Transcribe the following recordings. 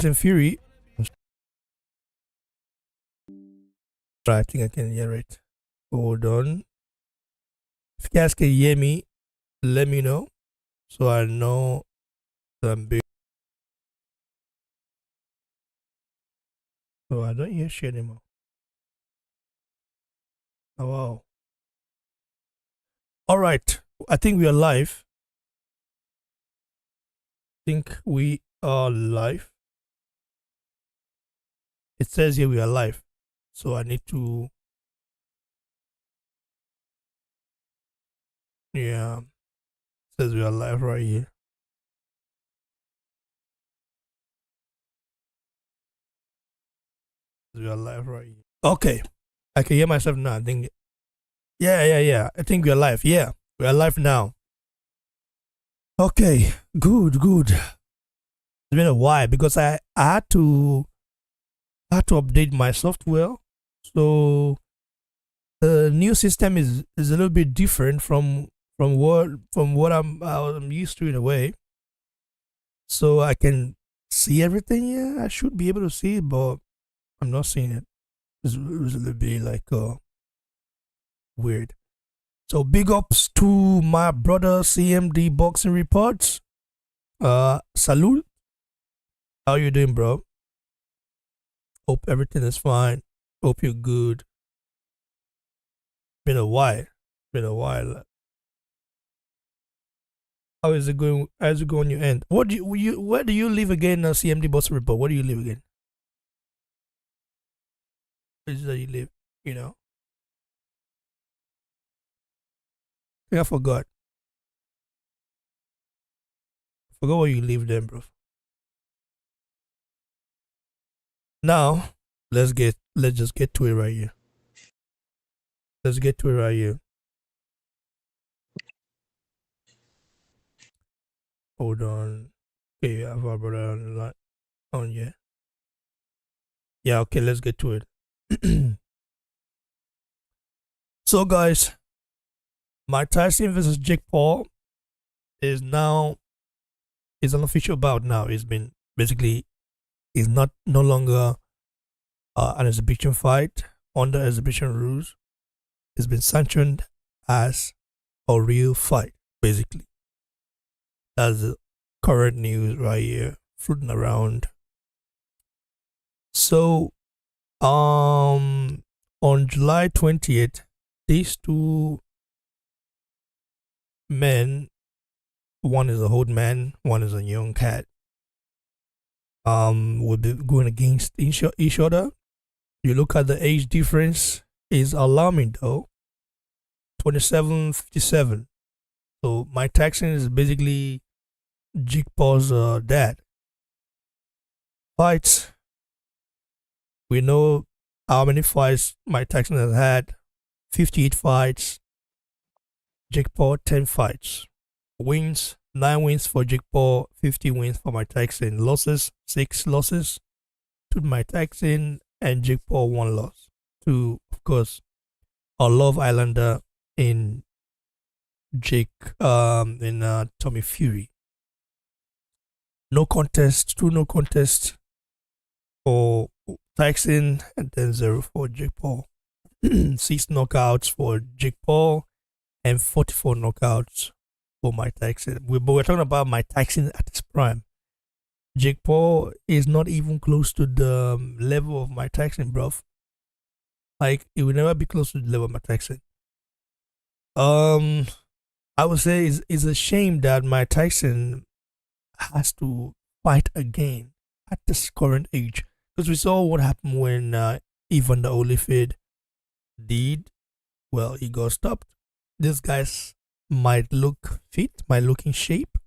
Tyson Fury. I think I can hear it. Hold on. If you guys can hear me, let me know so I know that I'm big. Oh, I don't hear shit anymore. Oh, wow. All right. I think we are live. Think we are live. It says here we are live. So I need to. Yeah. It says we are live right here. We are live right here. Okay. I can hear myself now. I think. Yeah. I think we are live. Yeah. We are live now. Okay. Good. It's been a while because I had to update my software. So the new system is a little bit different from what I'm used to in a way. So I can see everything. Yeah, I should be able to see it, but I'm not seeing it. It was a little bit like weird. So big ups to my brother CMD Boxing Reports. Salute. How you doing, bro? Hope everything is fine. Hope you're good. Been a while. How is it going? How's it going on your end? Where do you live again? CMD Boxing Report. Where do you live again? Where is that you live? You know. I think I forgot. Forgot where you live then, bro. Now, let's just get to it right here. Let's get to it right here. Hold on. Okay, I have our brother on the line. On yeah. Yeah, okay, let's get to it. So guys, Mike Tyson versus Jake Paul is an official bout now. It's been basically is no longer an exhibition fight under exhibition rules. It's been sanctioned as a real fight, basically. That's the current news right here floating around. So, on July 20th, these two men, one is an old man, one is a young cat, will be going against each other. You look at the age difference is alarming though. 27-57. So Mike Tyson is basically Jake Paul's dad. Fights. We know how many fights Mike Tyson has had. 58 fights. Jake Paul 10 fights. Wins 9 wins for Jake Paul, 50 wins for Mike Tyson. Losses 6 losses to Mike Tyson, and Jake Paul 1 loss to, of course, a Love Islander in Tommy Fury. No contest, 2 no contest for Tyson, and then 0 for Jake Paul. 6 knockouts for Jake Paul and 44 knockouts for Mike Tyson. We're talking about Mike Tyson at his prime. Jake Paul is not even close to the level of Mike Tyson, bro. Like, it will never be close to the level of Mike Tyson. I would say it's a shame that Mike Tyson has to fight again at this current age, because we saw what happened when Evander Holyfield did. Well, he got stopped. These guys might look fit, might look in shape,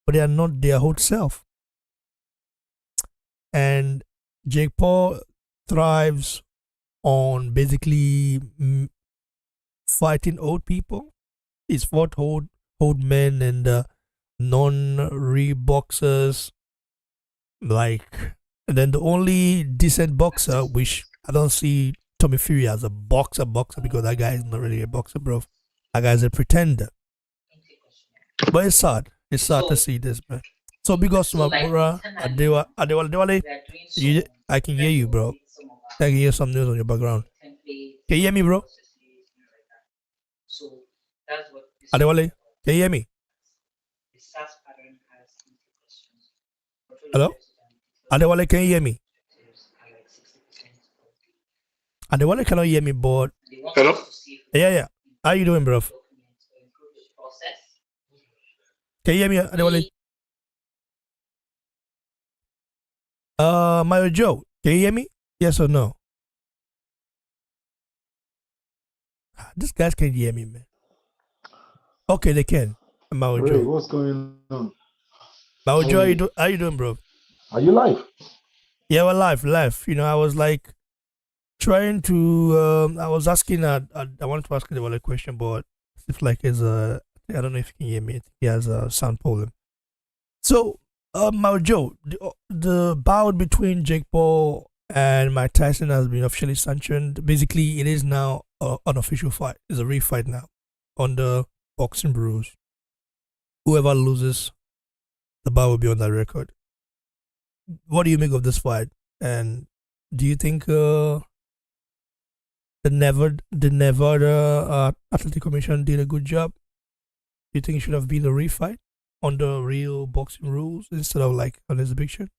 but they are not their whole self. And Jake Paul thrives on basically fighting old people. He's fought old men and non-re boxers. Like, and then the only decent boxer, which I don't see Tommy Fury as a boxer, because that guy is not really a boxer, bro. That guy's a pretender. But it's sad. It's sad to see this, man. So because my brother Adewale, I can hear you, bro. I can hear some news on your background. Can you hear me, bro? Adewale, can you hear me? Hello? Adewale, can you hear me? Adewale cannot hear me, but Hello? yeah. How you doing, bro? Can you hear me, Adewale? Mario Joe, can you hear me? Yes or no? These guys can hear me, man. Okay, they can. Mario Ray, Joe. what's going on? Mario Joe, Hey, how you doing, bro? are you live? Yeah, well, live. You know, I was like trying to. I was asking. I wanted to ask Adewale a question, but it's like it's a. I don't know if you can hear me. He has a sound problem. So, Mario Joe, the bout between Jake Paul and Mike Tyson has been officially sanctioned. Basically, it is now an official fight. It's a real fight now on the boxing rules. Whoever loses, the bout will be on that record. What do you make of this fight? And do you think the Nevada Athletic Commission did a good job? Do you think it should have been a refight on the real boxing rules instead of like an exhibition?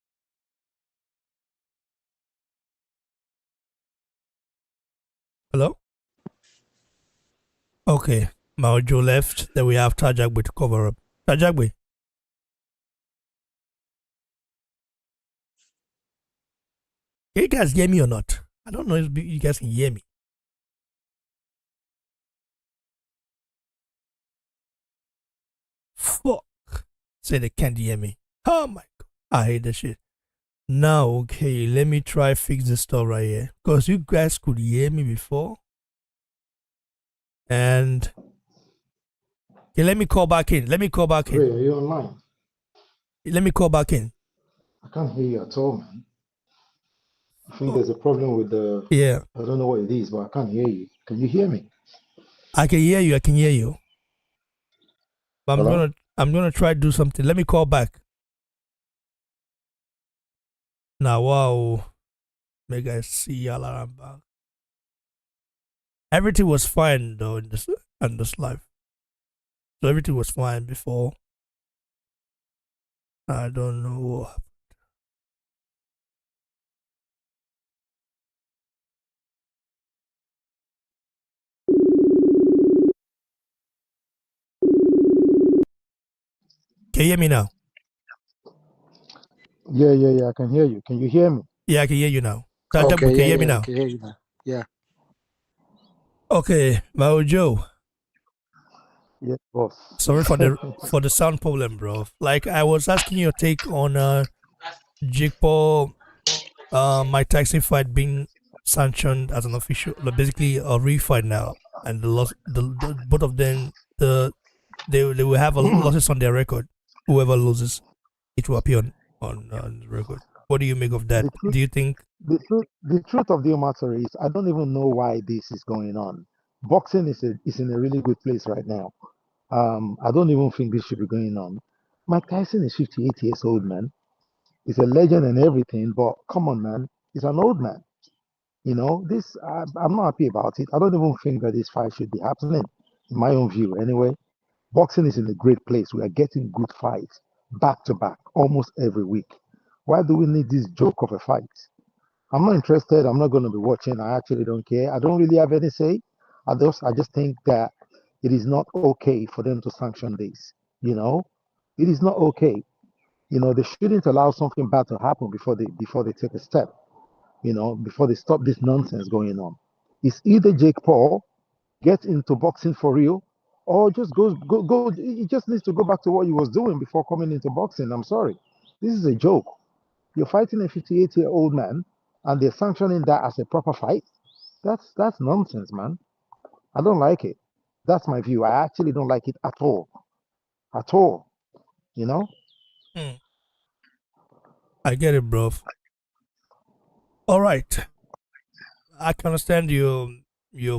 Hello? Okay. Maojo left. Then we have Tajagbe to cover up. Tajagbe. Can you guys hear me or not? I don't know if you guys can hear me. Fuck. Say they can't hear me. Oh my god. I hate that shit. Now, okay, let me try fix this stuff right here. Because you guys could hear me before. And okay, let me call back in. Ray, are you online? Let me call back in. I can't hear you at all, man. I think Oh, there's a problem with the. yeah, I don't know what it is, but I can't hear you. Can you hear me? I can hear you. I can hear you. But Hello? I'm gonna try to do something. Let me call back. Now, wow, make I see y'all around back. Everything was fine though in this life. So everything was fine before. I don't know. Can you hear me now? Yeah. I can hear you. Can you hear me? Yeah, I can hear you now. Okay, Tajagbu, can you hear me I now? can hear you now. Yeah. Okay, Mao Joe. Yes, boss. Sorry for the sound problem, bro. Like I was asking your take on Jake Paul, Mike Tyson fight being sanctioned as an official, like basically a refight now, and the both of them they will have a losses on their record. Whoever loses, it will appear on the record. What do you make of that? the truth, Do you think? the truth of the matter is, I don't even know why this is going on. Boxing is in a really good place right now. I don't even think this should be going on. Mike Tyson is 58 years old, man. He's a legend and everything, but come on, man. He's an old man. I'm not happy about it. I don't even think that this fight should be happening, in my own view, anyway. Boxing is in a great place. We are getting good fights back to back almost every week. Why do we need this joke of a fight? I'm not interested. I'm not going to be watching. I actually don't care. I don't really have any say. I just think that it is not okay for them to sanction this. You know, it is not okay. They shouldn't allow something bad to happen before they take a step. Before they stop this nonsense going on. It's either Jake Paul gets into boxing for real, or just go. He just needs to go back to what he was doing before coming into boxing. I'm sorry, this is a joke. You're fighting a 58-year-old man, and they're sanctioning that as a proper fight. That's nonsense, man. I don't like it. That's my view. I actually don't like it at all, at all. You know. Hmm, I get it, bro. All right, I can understand your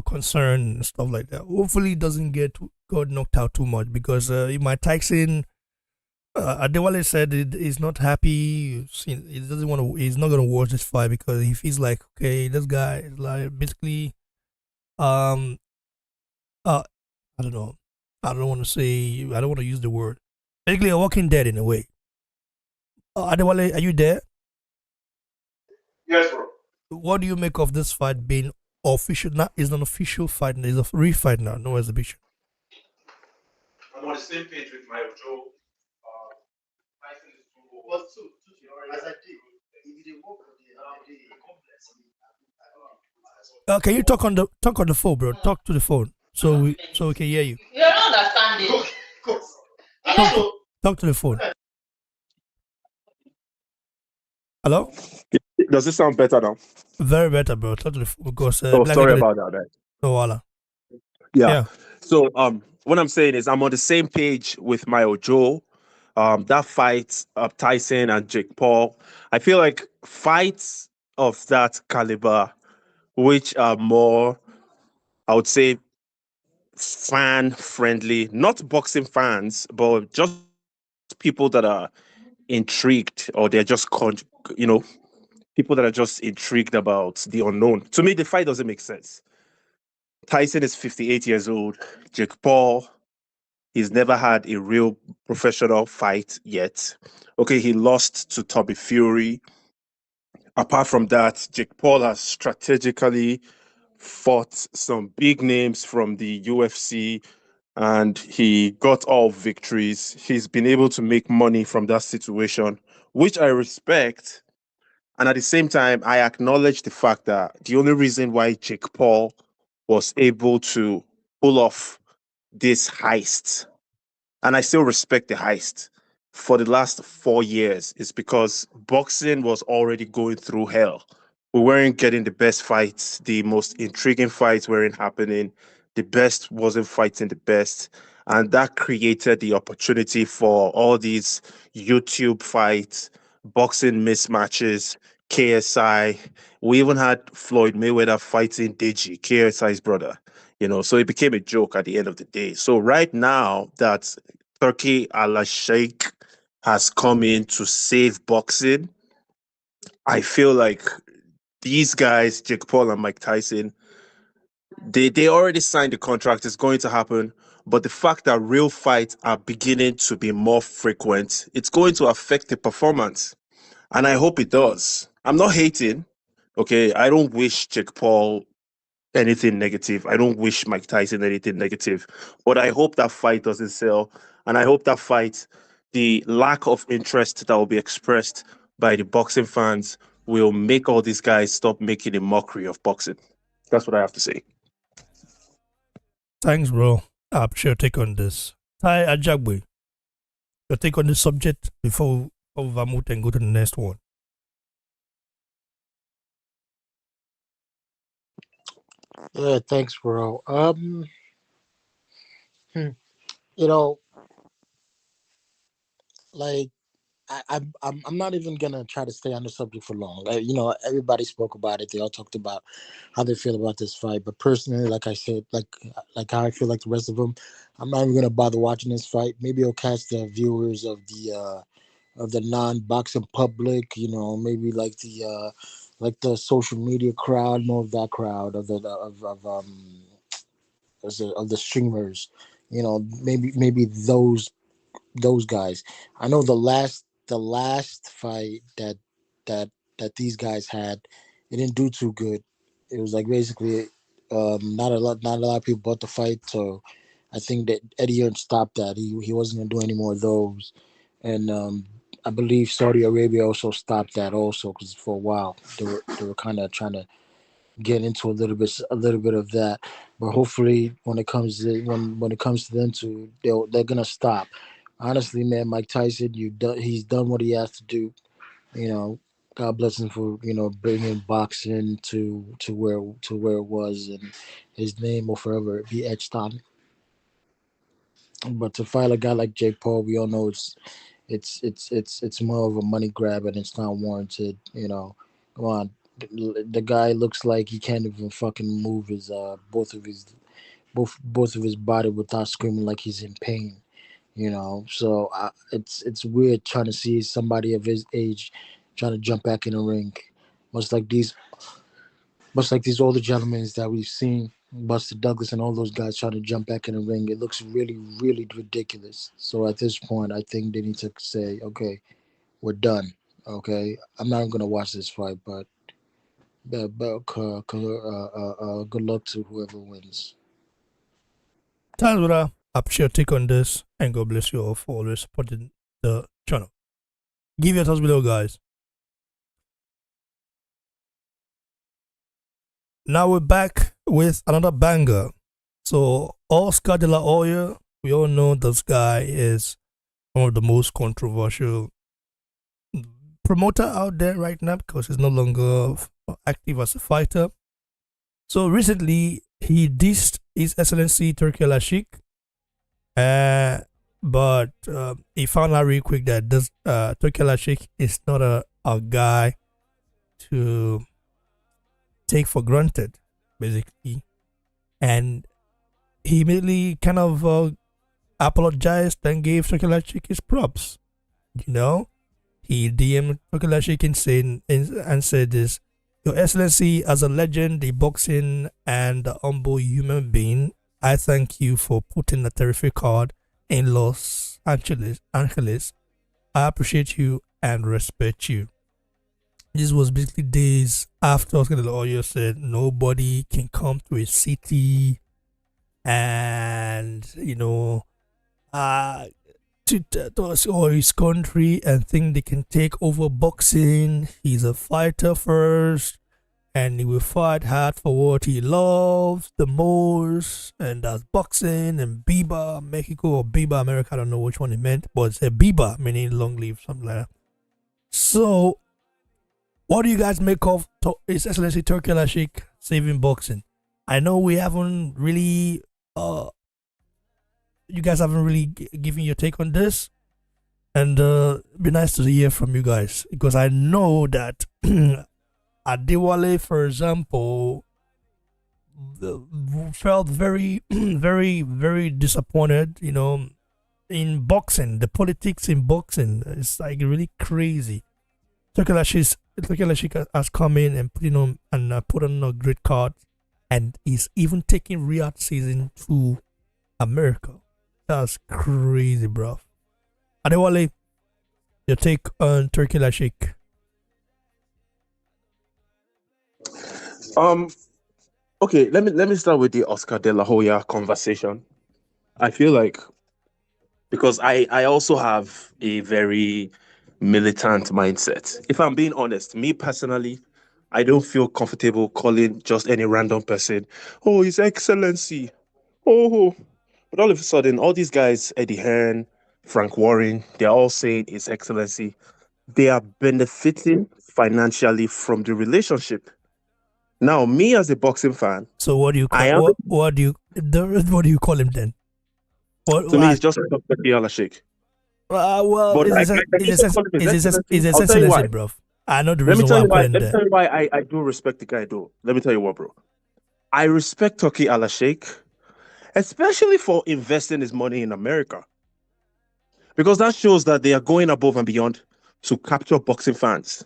concern and stuff like that. Hopefully, it doesn't got knocked out too much because Mike Tyson Adewale said he's not happy. He doesn't want to. He's not going to watch this fight because he feels like, okay, this guy is like basically um uh I don't know. I don't want to say. I don't want to use the word. Basically, a walking dead in a way. Adewale, are you there? Yes, bro. What do you make of this fight being official? Not is an official fight. It's a real fight now. No exhibition. I'm on the same page with my Joe. Tyson is too old. As I did, if you walk on the complex, Can you talk on the phone, bro? Talk to the phone so we can hear you. You're not understanding. Talk to, Yes. talk to the phone. Hello. Does this sound better now? Very better, bro. Talk to the phone because Oh, like I sorry got it. about that. Right? No, wala. Yeah. Yeah. So, what I'm saying is, I'm on the same page with my Joe. That fight of Tyson and Jake Paul. I feel like fights of that caliber, which are more, I would say, fan friendly, not boxing fans, but just people that are intrigued or they're just you know people that are just intrigued about the unknown. To me, the fight doesn't make sense. Tyson is 58 years old. Jake Paul, he's never had a real professional fight yet. Okay, he lost to Tommy Fury. Apart from that, Jake Paul has strategically fought some big names from the UFC and he got all victories. He's been able to make money from that situation, which I respect. And at the same time, I acknowledge the fact that the only reason why Jake Paul was able to pull off this heist, and I still respect the heist, for the last 4 years is because boxing was already going through hell. We weren't getting the best fights, the most intriguing fights weren't happening, the best wasn't fighting the best. And that created the opportunity for all these YouTube fights, boxing mismatches, KSI. We even had Floyd Mayweather fighting Deji, KSI's brother. So it became a joke at the end of the day. So right now that Turki Alalshikh has come in to save boxing, I feel like these guys, Jake Paul and Mike Tyson, they already signed the contract. It's going to happen. But the fact that real fights are beginning to be more frequent, it's going to affect the performance. And I hope it does. I'm not hating. Okay. I don't wish Jake Paul anything negative. I don't wish Mike Tyson anything negative, but I hope that fight doesn't sell, and I hope that fight, the lack of interest that will be expressed by the boxing fans, will make all these guys stop making a mockery of boxing. That's what I have to say. Thanks, bro. I appreciate your take on this. Ty Ajagwe, your take on this subject before we move and go to the next one. Yeah, thanks, bro. Hmm, you know, like I'm not even gonna try to stay on the subject for long. Everybody spoke about it. They all talked about how they feel about this fight. But personally, like I said, like how I feel like the rest of them, I'm not even gonna bother watching this fight. Maybe it'll catch the viewers of the non-boxing public. Maybe like the social media crowd, more of that crowd of the streamers. Maybe those guys. I know the last fight that that these guys had, it didn't do too good. It was like basically not a lot of people bought the fight, so I think that Eddie Hearn stopped that. He wasn't gonna do any more of those, and I believe Saudi Arabia also stopped that also because for a while they were kind of trying to get into a little bit of that. But hopefully, when it comes to them two, they're gonna stop. Honestly, man, Mike Tyson, he's done what he has to do. You know, God bless him for bringing boxing to where it was, and his name will forever be etched on. But to fight a guy like Jake Paul, we all know it's more of a money grab and it's not warranted. Come on, the guy looks like he can't even fucking move his both of his body without screaming like he's in pain. So it's weird trying to see somebody of his age trying to jump back in the ring, much like these much like these older gentlemen that we've seen, Buster Douglas and all those guys trying to jump back in the ring. It looks really, really ridiculous. So at this point, I think they need to say, okay, we're done. Okay, I'm not going to watch this fight, but good luck to whoever wins. Tanzura, appreciate your take on this, and God bless you all for always supporting the channel. Give your thoughts below, guys. Now we're back with another banger. So Oscar De La Hoya, we all know this guy is one of the most controversial promoter out there right now because he's no longer active as a fighter. So recently he dissed His Excellency Turki Alalshikh, but he found out real quick that this Turki Alalshikh is not a guy to take for granted, basically. And he immediately kind of apologized and gave Turki Alalshikh his props. He DM'd Turki Alalshikh and said this: Your Excellency, as a legend, a boxing and a humble human being, I thank you for putting a terrific card in Los Angeles. I appreciate you and respect you. This was basically days after Oscar De La Hoya said nobody can come to a city and, or his country and think they can take over boxing. He's a fighter first, and he will fight hard for what he loves the most, and that's boxing and Biba Mexico or Biba America. I don't know which one he meant, but it's a Biba meaning long live, something like that. So, what do you guys make of His Excellency Turki Alalshikh saving boxing? I know we haven't really you guys haven't really given your take on this, and it'd be nice to hear from you guys, because I know that Adewale, for example, felt very very very disappointed in boxing. The politics in boxing is like really crazy. Turki Alalshikh has come in and put on a great card, and is even taking Riyadh season to America. That's crazy, bro. Adewale, your take on Turki Alalshikh? Okay, let me start with the Oscar De La Hoya conversation. I feel like, because I also have a very militant mindset. If I'm being honest, me personally, I don't feel comfortable calling just any random person, oh, His Excellency, oh. But all of a sudden, all these guys, Eddie Hearn, Frank Warren, they're all saying His Excellency. They are benefiting financially from the relationship. Now, me as a boxing fan, So what do you call what do you call him then? to me, it's just Turki Alalshikh. Well, But is His I'll tell you why. Excellency, bro? I know the Let me reason tell why you I'm why. calling Let me there. tell you why I do respect the guy, though. Let me tell you what, bro. I respect Turki Alalshikh, especially for investing his money in America, because that shows that they are going above and beyond to capture boxing fans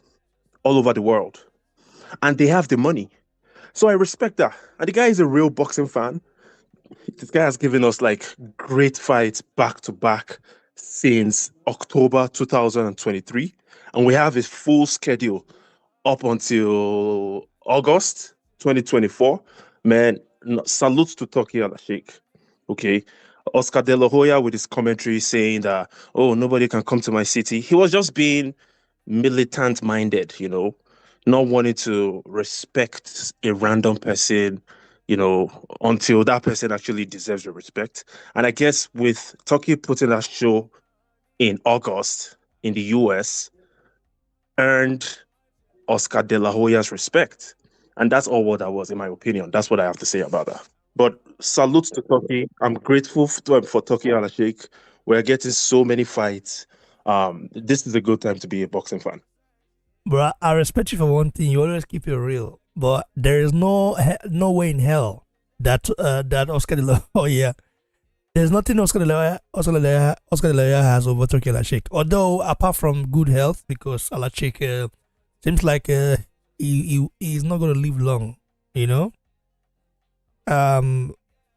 all over the world, and they have the money. So I respect that. And the guy is a real boxing fan. This guy has given us like great fights back to back since October 2023, and we have his full schedule up until August 2024. Man, salute to Turki Alalshikh. Okay. Oscar De La Hoya with his commentary saying that, oh, nobody can come to my city. He was just being militant minded, not wanting to respect a random person, until that person actually deserves the respect. And I guess with Turkey putting that show in August in the US, earned Oscar De La Hoya's respect. And that's all what that was, in my opinion. That's what I have to say about that. But salute to Turkey. I'm grateful for Turki Alalshikh. We're getting so many fights. This is a good time to be a boxing fan. Bro, I respect you for one thing. You always keep it real, but there is no way in hell that Oscar De La Hoya There's nothing Oscar De La Hoya has over Turki Alalshikh. Although, apart from good health, because Alalshikh seems like he's not going to live long, you know?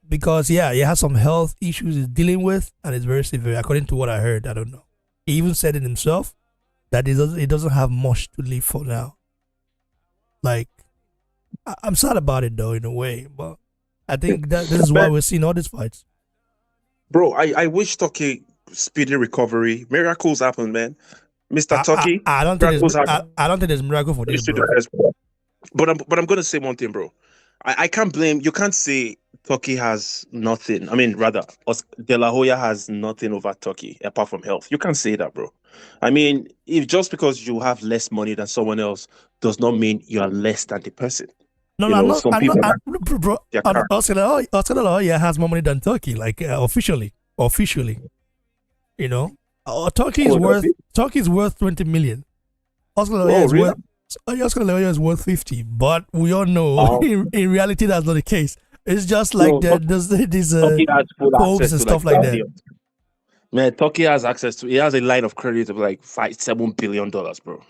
Because, yeah, he has some health issues he's dealing with, and it's very severe, according to what I heard. I don't know. He even said it himself that he doesn't have much to live for now. Like, I'm sad about it, though, in a way, but I think that this is why we're seeing all these fights. Bro, I wish Turkey speedy recovery. Miracles happen, man. Mr. Turkey, I don't think miracles there's happen. I don't think there's miracle for this, bro. But I'm gonna say one thing, bro. I can't blame you. Can't say Turkey has nothing. I mean, rather, De La Hoya has nothing over Turkey apart from health. You can't say that, bro. I mean, if just because you have less money than someone else does not mean you are less than the person. No, You no, I'm know, not. some I'm people not. Bro, their character. Oscar De La Hoya has more money than Turkey, like officially. You know, Turkey is worth 20 million. Oscar De La Hoya is really? Oscar De La Hoya is worth 50. But we all know in reality that's not the case. It's just like these Turkey has full Forbes access and to stuff like like that. Man, Turkey has access to. He has a line of credit of like $7 billion, bro.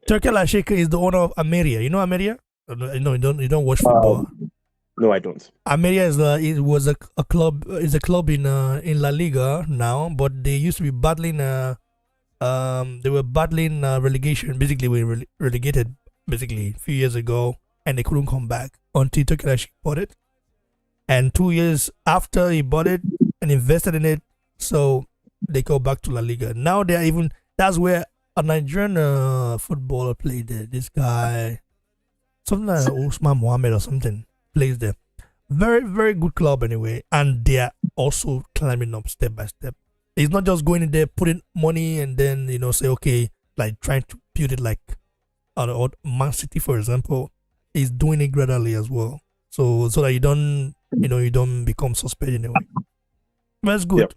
Turki Alalshikh is the owner of Ameria. You know Ameria? No, you don't watch football. No, I don't. Ameria is a club in La Liga now, but they used to be battling they were battling relegation. Basically, we were relegated basically a few years ago, and they couldn't come back until Turki Alalshikh bought it. And 2 years after he bought it and invested in it, so they go back to La Liga. Now that's where a Nigerian footballer played there. This guy, something like Usman Mohammed or something, plays there. Very, very good club anyway, and they are also climbing up step by step. It's not just going in there, putting money, and then say okay, like trying to build it like Man City, for example, is doing it gradually as well. So that you don't become suspect in a way. That's good. Yep.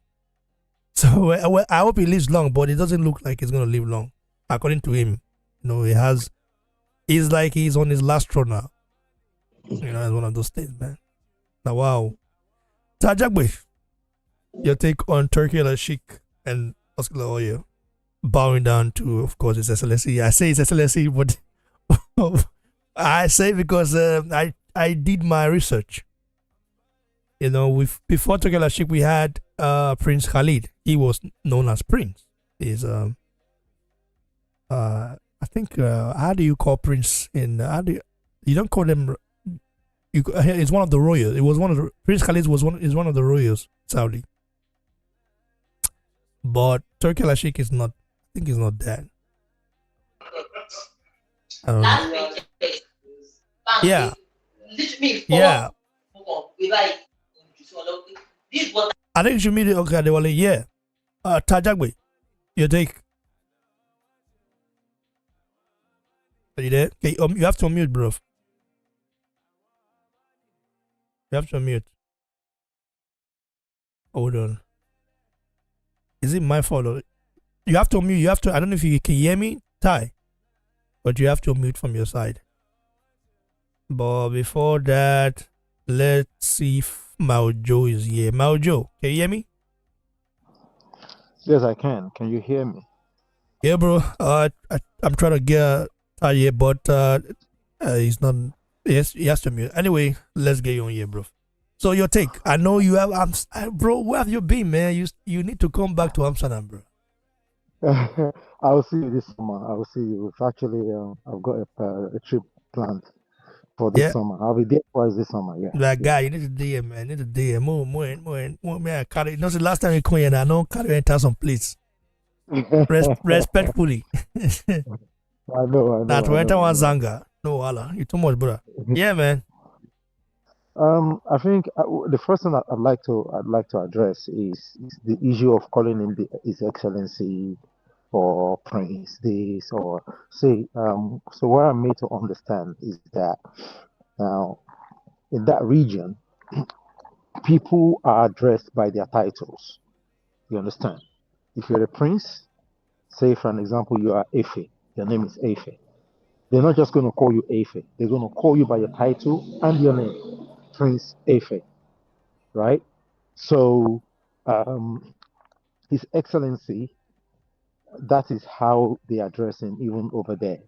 So I hope he lives long, but it doesn't look like he's gonna live long. According to him, he's like he's on his last straw now. It's one of those things, man. Now, wow. Tajagbe, your take on Turki Alalshikh and Oscar De La Hoya bowing down to, of course, His Excellency. I say His Excellency, but I say because I did my research. Before Turki Alalshikh, we had Prince Khalid. He was known as Prince. He's I think how do you call Prince you don't call them. It's one of the royals. It was one of the Prince Khalid is one of the royals, Saudi. But Turki Alalshikh is not. I think he's not that. Yeah. Yeah. I think you should meet it. Okay, Adewale. Yeah. Tajagbe, your take. Are you there? Okay, you have to unmute, bro. You have to unmute. Hold on. Is it my fault? You have to unmute. I don't know if you can hear me, Ty, but you have to unmute from your side. But before that, let's see if Mao Joe is here. Mao Joe, can you hear me? Yes, I can. Can you hear me? Yeah, bro. I'm trying to get Ty here, but he's not. Yes, he has to mute. Anyway, let's get you on here, bro. So your take. I know you have. Bro, where have you been, man? You need to come back to Amsterdam, bro. I will see you this summer. I will see you. Actually, I've got a trip planned for this summer. I'll be there twice this summer. Yeah. That guy, you need to DM, man. You need to DM. More, man. Carry. The last time you come here, I know carry enter some place. Respectfully. I know. Not to enter one zanga. No, Allah. You too much, brother. Yeah, man. I think the first thing I'd like to address is the issue of calling him His Excellency or Prince this or say. So what I'm made to understand is that now in that region, people are addressed by their titles. You understand? If you're a prince, say for an example, you are Efe. Your name is Efe. They're not just going to call you Efe. They're going to call you by your title and your name. Prince Efe, right? So, His Excellency, that is how they address him even over there.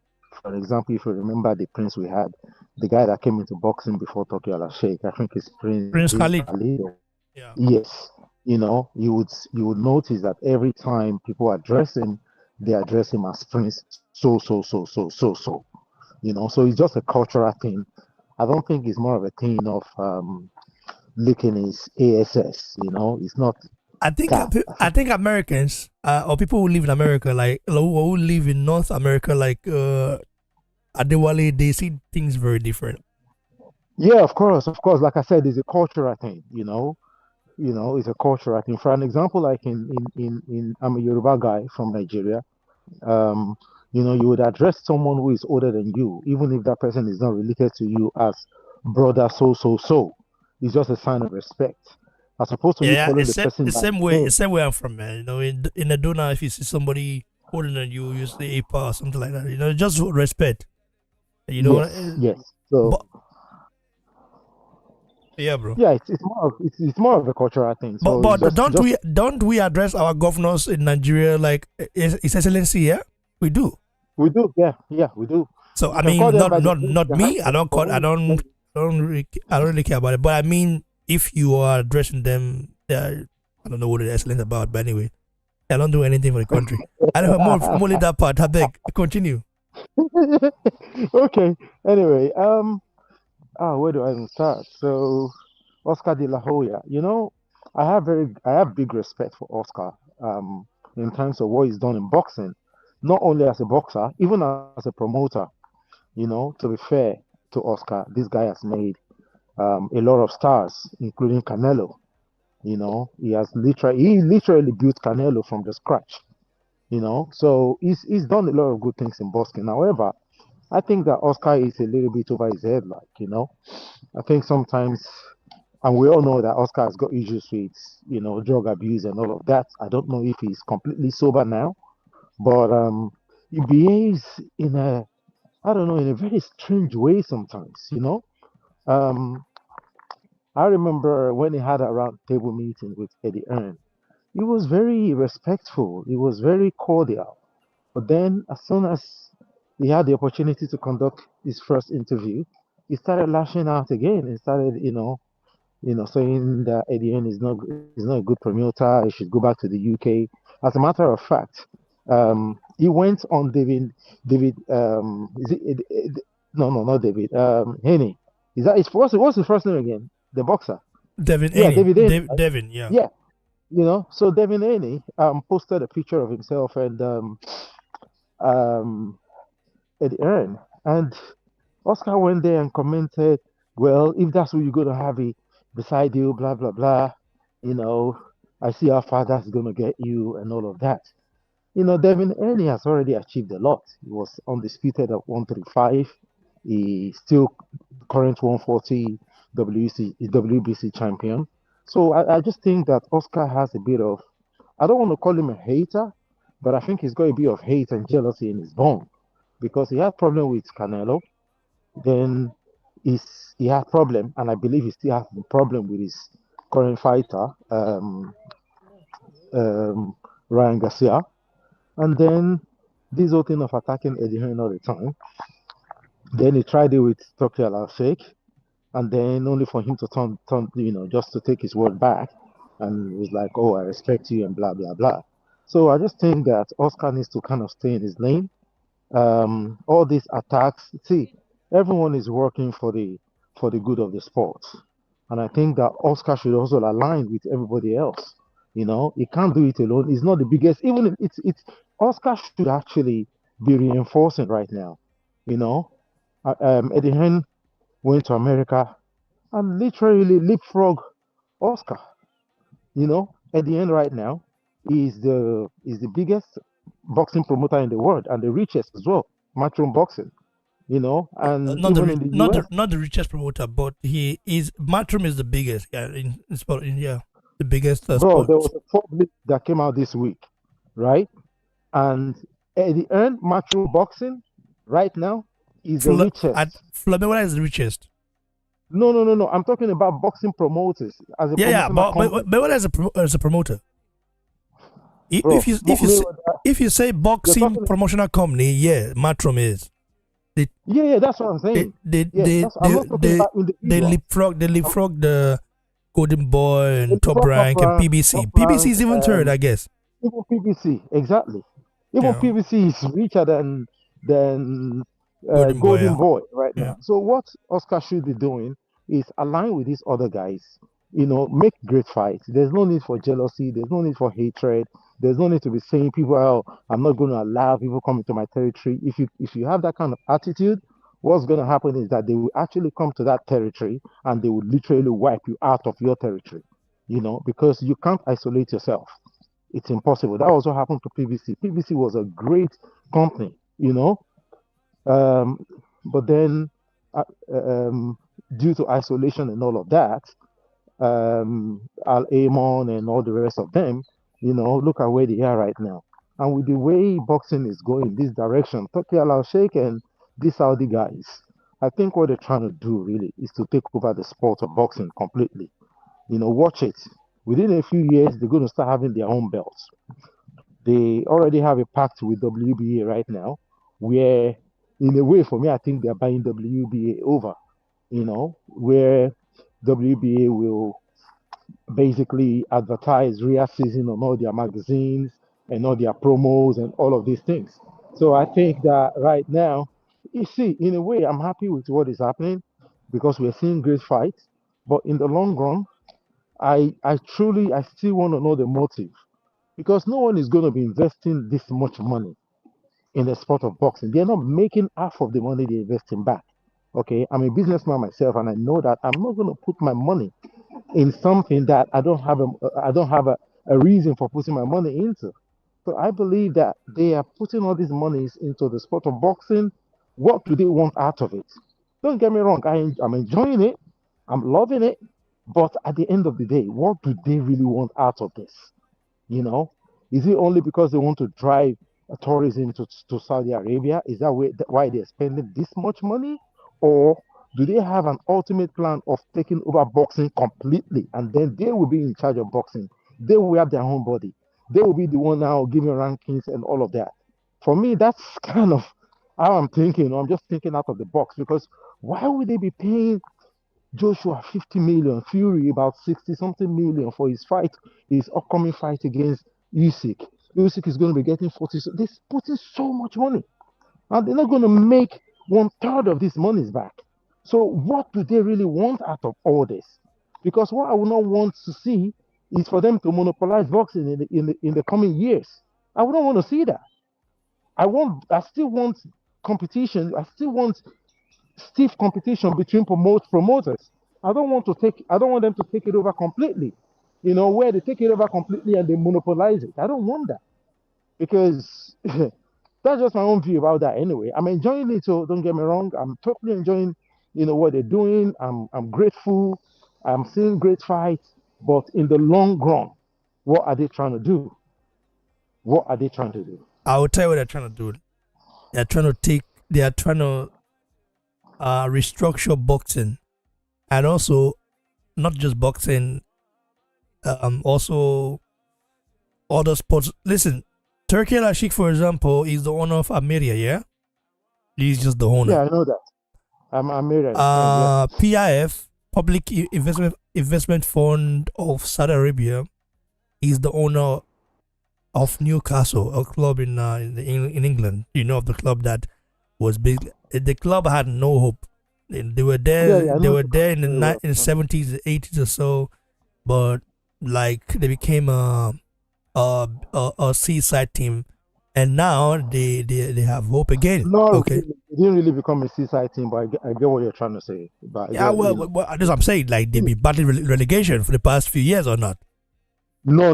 For example, if you remember the prince we had, the guy that came into boxing before Turki Alalshikh, I think it's Prince Prince Khalid. Khalid. Yeah. Yes, you would notice that every time people address him, they address him as Prince so so so so so so. So it's just a cultural thing. I don't think it's more of a thing of licking his ASS. It's not I think that. I think Americans or people who live in America, like who live in North America, like Adewale, they see things very different. Yeah, of course, of course. Like I said, it's a cultural thing. It's a cultural thing. For an example, like I'm a Yoruba guy from Nigeria. Um, you would address someone who is older than you, even if that person is not related to you, as brother so so so. It's just a sign of respect, as opposed to you Yeah, calling the person it's by same way. It's name. same way I'm from, man. In a donor, if you see somebody older than you say Apa or something like that. Just respect. Yes, yes. So But yeah, bro. yeah, it's more of a cultural thing. But So it's just don't we address our governors in Nigeria like His Excellency? Yeah, we do. we do. Yeah, yeah, we do. So You I can call mean, them by the name not they have me. I for, don't for call. who. I don't really care about it. But I mean, if you are addressing them, I don't know what they're excellent about. But anyway, I don't do anything for the country. I don't more leave that part. I beg. Continue. Okay. Anyway, where do I even start? So, Oscar de la Hoya. I have big respect for Oscar. In terms of what he's done in boxing, not only as a boxer, even as a promoter. To be fair to Oscar, this guy has made a lot of stars, including Canelo. He literally built Canelo from the scratch. So he's done a lot of good things in boxing. However, I think that Oscar is a little bit over his head, I think sometimes, and we all know that Oscar has got issues with, drug abuse and all of that. I don't know if he's completely sober now, but he behaves I don't know, in a very strange way sometimes. Um, I remember when he had a round table meeting with Eddie Earn, he was very respectful, he was very cordial. But then, as soon as he had the opportunity to conduct his first interview, he started lashing out again and started, saying that ADN is not a good promoter. He should go back to the UK. As a matter of fact, he went on David. Is no, no, not David. Haney. Is that his what's his first name again? The boxer. Devin Yeah, Haney. David Haney. Right? Devin. Yeah. Yeah. So Devin Haney posted a picture of himself and um Eddie Earn, and Oscar went there and commented, "Well, if that's what you're going to have it beside you, blah blah blah, you know, I see how far that's going to get you and all of that." Devin Ernie has already achieved a lot. He was undisputed at 135. He's still current 140 WBC champion. So I just think that Oscar has a bit of, I don't want to call him a hater, but I think he's got a bit of hate and jealousy in his bone because he had problem with Canelo. Then he had problem, and I believe he still has the problem with his current fighter, um, Ryan Garcia. And then this whole thing of attacking Eddie Hearn all the time. Then he tried it with Turki Alalshikh, and then only for him to turn, just to take his word back, and was like, "Oh, I respect you," and blah blah blah. So I just think that Oscar needs to kind of stay in his lane. All these attacks, see, everyone is working for the good of the sport, and I think that Oscar should also align with everybody else. He can't do it alone. He's not the biggest. Even if it's Oscar should actually be reinforcing right now. You know, Eddie Hearn went to America and literally leapfrog Oscar. At the end right now, is the biggest boxing promoter in the world and the richest as well. Matchroom boxing, and even in the US. Not the richest promoter, but he is Matchroom is the biggest. Yeah, in sport. Yeah, the biggest Bro, there sports. was a Forbes list that came out this week, right? And the earned Matchroom boxing right now is the richest. Flamewala is the richest. No. I'm talking about boxing promoters as a Yeah, promotional company, but what as a promoter? bro. If you say You're boxing talking. promotional company, yeah, Matrom is. Yeah, that's what I'm They saying. they Yeah, they I'm they not talking they, about individuals. they I'm leapfrog the Golden Boy and Top from Rank and top PBC. PBC rank, is even third, I guess. even PVC, exactly. Even Yeah, PVC is richer than Golden Boy. Golden Yeah, Boy right yeah. now. So what Oscar should be doing is align with these other guys. Make great fights. There's no need for jealousy. There's no need for hatred. There's no need to be saying people, "Oh, I'm not going to allow people come into my territory." If you have that kind of attitude, what's going to happen is that they will actually come to that territory and they will literally wipe you out of your territory. Because you can't isolate yourself. It's impossible. That was what happened to PVC. PVC was a great company. Um, but then, uh, due to isolation and all of that, Al Amon and all the rest of them, look at where they are right now. And with the way boxing is going this direction, Turki Alalshikh and these Saudi guys, I think what they're trying to do really is to take over the sport of boxing completely. Watch it. Within a few years, they're going to start having their own belts. They already have a pact with WBA right now, where, in a way, for me, I think they're buying WBA over, where WBA will basically advertise real season on all their magazines and all their promos and all of these things. So I think that right now, you see, in a way, I'm happy with what is happening because we're seeing great fights. But in the long run, I still want to know the motive because no one is going to be investing this much money in the sport of boxing. They're not making half of the money they're investing back. Okay, I'm a businessman myself, and I know that I'm not going to put my money in something that I don't have a reason for putting my money into. So I believe that they are putting all these monies into the sport of boxing. What do they want out of it? Don't get me wrong, I'm enjoying it, I'm loving it, but at the end of the day, what do they really want out of this? You know, is it only because they want to drive tourism to Saudi Arabia? Is that why they're spending this much money? Or do they have an ultimate plan of taking over boxing completely and then they will be in charge of boxing? They will have their own body. They will be the one now giving rankings and all of that. For me, that's kind of how I'm thinking. I'm just thinking out of the box because why would they be paying Joshua 50 million, Fury about 60 something million for his upcoming fight against Usyk? Usyk is going to be getting 40. So they're putting so much money, and they're not going to make one third of these monies back. So what do they really want out of all this? Because what I would not want to see is for them to monopolize boxing in the coming years. I would not want to see that. I still want competition. I still want stiff competition between promoters. I don't want them to take it over completely. Where they take it over completely and they monopolize it. I don't want that because that's just my own view about that anyway. I'm enjoying it, so don't get me wrong. I'm totally enjoying, what they're doing. I'm grateful. I'm seeing great fights, but in the long run, what are they trying to do? What are they trying to do? I will tell you what they're trying to do. They are trying to restructure boxing, and also not just boxing, also other sports. Listen, Turki Alalshikh, for example, is the owner of Ameria. Yeah, he's just the owner. Yeah, I know that. I'm married. Yeah. PIF, Public Investment Fund of Saudi Arabia, is the owner of Newcastle, a club in England. Of the club that was big. The club had no hope. They were there. Yeah, They were there in very well. the 70s, 80s or so, but like they became a seaside team, and now they have hope again. No, Okay. it didn't really become a seaside team, but I get what you're trying to say. But Yeah, well, that's what I'm saying. Like they've been battling relegation for the past few years or not. No.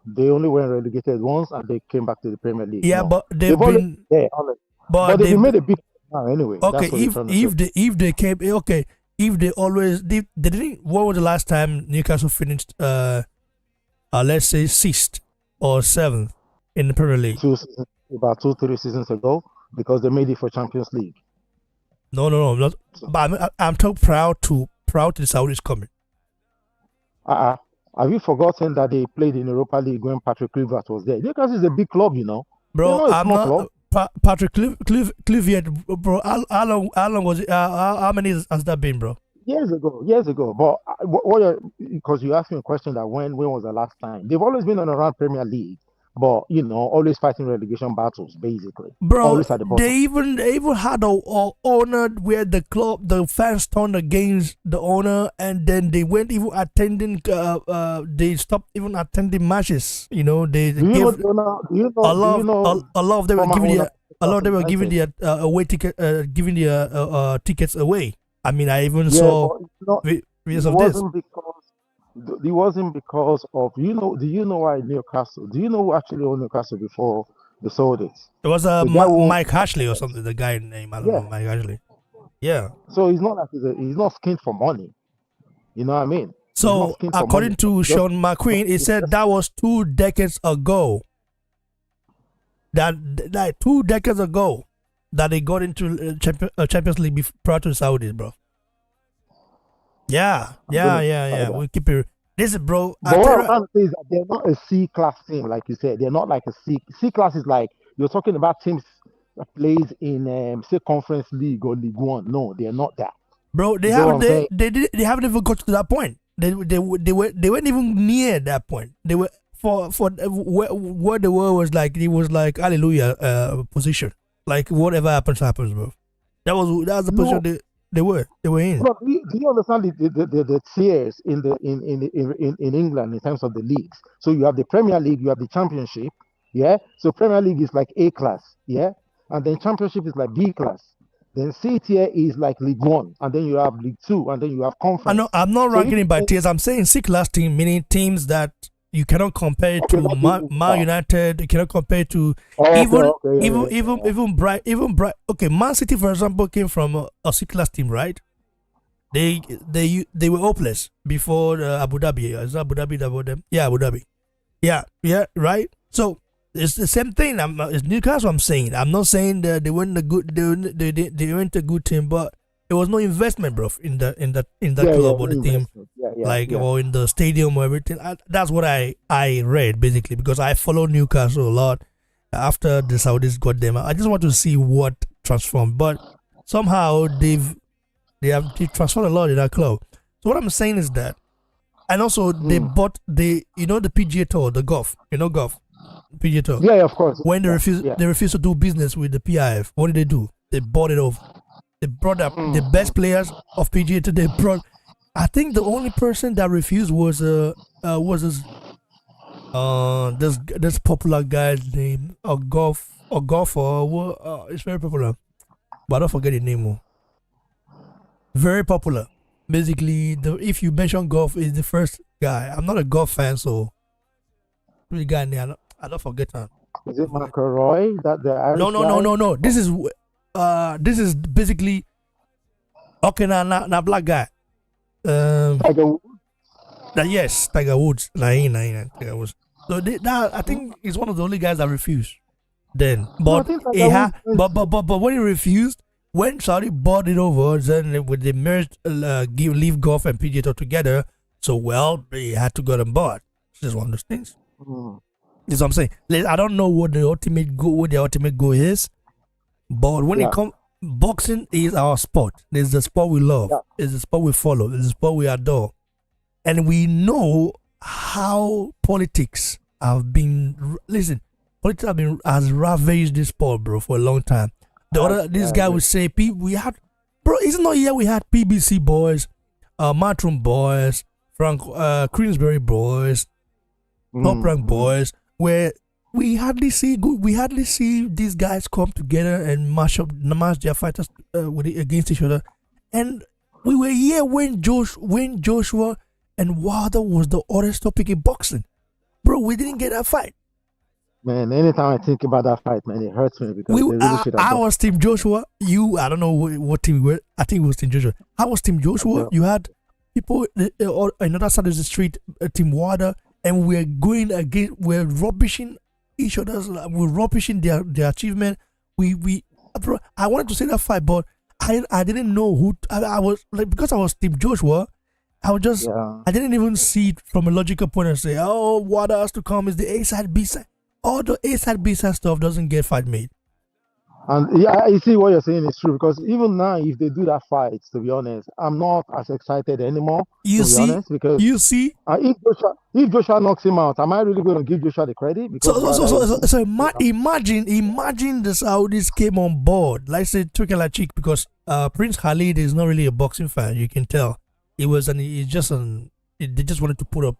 They only went relegated once, and they came back to the Premier League. Yeah, No, but they've they've already been, honestly. but But they've they've made a big now anyway. okay. That's what they're trying to say. If they came okay, if they always they didn't. What was the last time Newcastle finished? Let's say sixth or seventh in the Premier League. About 2-3 seasons ago, because they made it for Champions League. No, not. So, But I'm too proud to proud to the Saudis coming. Have you forgotten that they played in Europa League when Patrick Kluivert was there? Newcastle is a big club, you know. They're Bro, not a I'm small not club. Patrick Kluivert, bro. How long was it? How many years has that been, bro? Years ago. But because you asked me a question that when was the last time? They've always been on around Premier League, but you know, always fighting relegation battles, basically. Bro, Always at the bottom. they even had a owner where the fans turned against the owner, and then they weren't even attending. They stopped even attending matches. You know, they Do you gave know the owner? Do you a know lot of them were former giving owner a lot of them were of giving United? their away ticket, giving their tickets away. I mean, I even Yeah, saw but it's not. videos It of this. wasn't because of do you know why Newcastle? Do you know who actually owned Newcastle before they sold it? It was The guy who Mike Ashley or something. The guy name I don't know, yeah. Mike Ashley. Yeah. So it's not like he's not skint for money. You know what I mean? He's not So skint for money. according to Just- Sean McQueen, he said that was 2 decades ago. That 2 decades ago that they got into Champions League prior to the Saudis, bro. Yeah. We keep it. Listen, bro. But what I'm trying to say is that they're not a C class team, like you said. They're not like a C class is like you're talking about teams that plays in say Conference League or League One. No, they're not that. Bro, they You know what haven't I'm saying? they haven't even got to that point. They weren't even near that point. They were for where they were was like it was like hallelujah position. Like whatever happens, bro. That was the position they were in. Look, do you understand the tiers in England in terms of the leagues? So you have the Premier League, you have the Championship, yeah. So Premier League is like A class, yeah, and then Championship is like B class. Then C tier is like League One, and then you have League Two, and then you have Conference. I'm not So ranking if- it by tiers. I'm saying C class team, meaning teams that you cannot compare it to Man United. You cannot compare it to even Bright. Okay, Man City, for example, came from a C class team, right? They were hopeless before Abu Dhabi. Is Abu Dhabi that bought them? Yeah, Abu Dhabi. Yeah, right. So it's the same thing. It's Newcastle. I'm saying. I'm not saying that they weren't a good. They weren't a good team, but there was no investment, bro, in that club or the team, or in the stadium or everything. That's what I read basically because I follow Newcastle a lot. After the Saudis got them, I just want to see what transformed. But somehow they transformed a lot in that club. So what I'm saying is that, and also they bought the PGA Tour, the golf, PGA Tour. Yeah, of course. When they refused to do business with the PIF, what did they do? They bought it over. They brought up the best players of PGA Tour. They brought. I think the only person that refused was this this popular guy's name, a golfer. It's very popular, but I don't forget his name. Very popular. Basically, if you mention golf, is the first guy. I'm not a golf fan, so the guy name I don't forget that. Is it McElroy? That the Irish No. This is basically okay. Now black guy. Tiger Woods? Yes, Tiger Woods. Tiger Woods. So that I think he's one of the only guys that refused. Then, but but when he refused, when Saudi bought it over, then when they merged, leave golf and PGA Tour together. So they had to go on board. It's just one of those things. That's what I'm saying. I don't know what the ultimate goal is, but when it comes, boxing is our sport. It's the sport we love. It's the sport we follow. It's the sport we adore, and we know how politics have been. Listen, politics has ravaged this sport, bro, for a long time. This guy would say, we had, bro. It's not here. We had PBC boys, Matron boys, Frank Queensberry boys, Top Rank boys, where we hardly see these guys come together and mash their fighters against each other. And we were here when Joshua and Wilder was the hottest topic in boxing, bro. We didn't get that fight. Man, anytime I think about that fight, man, it hurts me because they really should have I was Team Joshua. I don't know what team you were. I think it was Team Joshua. I was Team Joshua. You had people on another side of the street, Team Wilder, and we're going again. We're rubbishing each other's. We're rubbishing their achievement. Bro, I wanted to say that fight, but I didn't know who I was like, because I was Team Joshua. I was just Yeah. I didn't even see it from a logical point and say, oh, what else to come is the A side, B side. All the A side, B side stuff doesn't get fight made. And yeah, I see what you're saying is true because even now, if they do that fight, to be honest, I'm not as excited anymore. You To be see, honest, because you see. if Joshua knocks him out, am I really going to give Joshua the credit? Because Imagine the Saudis came on board. Like say Turki Alalshikh, because Prince Khalid is not really a boxing fan. You can tell. It was they just wanted to put up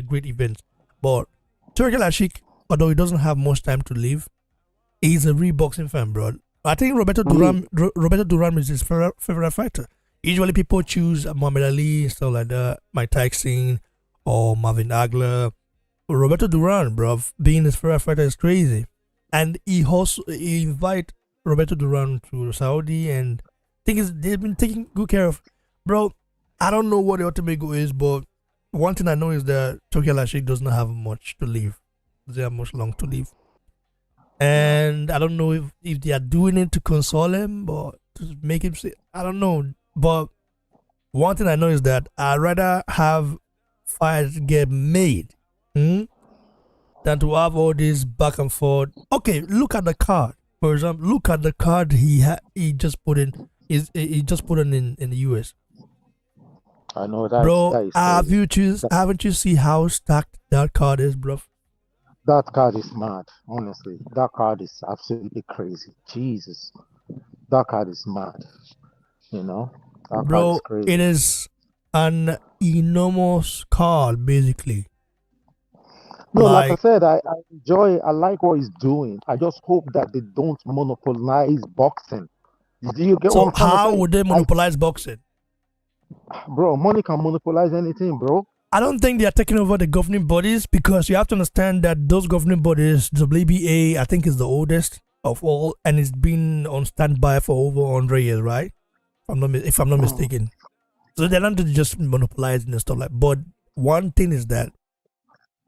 great events. But Turki Alalshikh, although he doesn't have much time to live, he's a real boxing fan, bro. I think Roberto Duran is his favorite fighter. Usually people choose Muhammad Ali, stuff like that, Mike Tyson, or Marvin Hagler. Roberto Duran, bro, being his favorite fighter is crazy. And he invite Roberto Duran to Saudi, and they've been taking good care of. Bro, I don't know what the ultimate goal is, but one thing I know is that Turki Alalshikh does not have much to live. They have much long to live. And I don't know if they are doing it to console him or to make him say, I don't know. But one thing I know is that I'd rather have fights get made than to have all this back and forth. Okay, look at the card. For example, look at the card he just put in. He just put in the US. I know that. Bro, haven't you seen how stacked that card is, bro? That card is mad. Honestly, that card is absolutely crazy. Jesus, that card is mad. You know, that card Bro, is crazy. it is an enormous card, basically. No, like I said, I like what he's doing. I just hope that they don't monopolize boxing. Do you get So what I'm trying to how say? would they monopolize boxing? Bro, money can monopolize anything, bro. I don't think they are taking over the governing bodies, because you have to understand that those governing bodies, the WBA, I think is the oldest of all, and it's been on standby for over 100 years, right? If I'm not mistaken. So they're not just monopolizing and stuff like. But one thing is that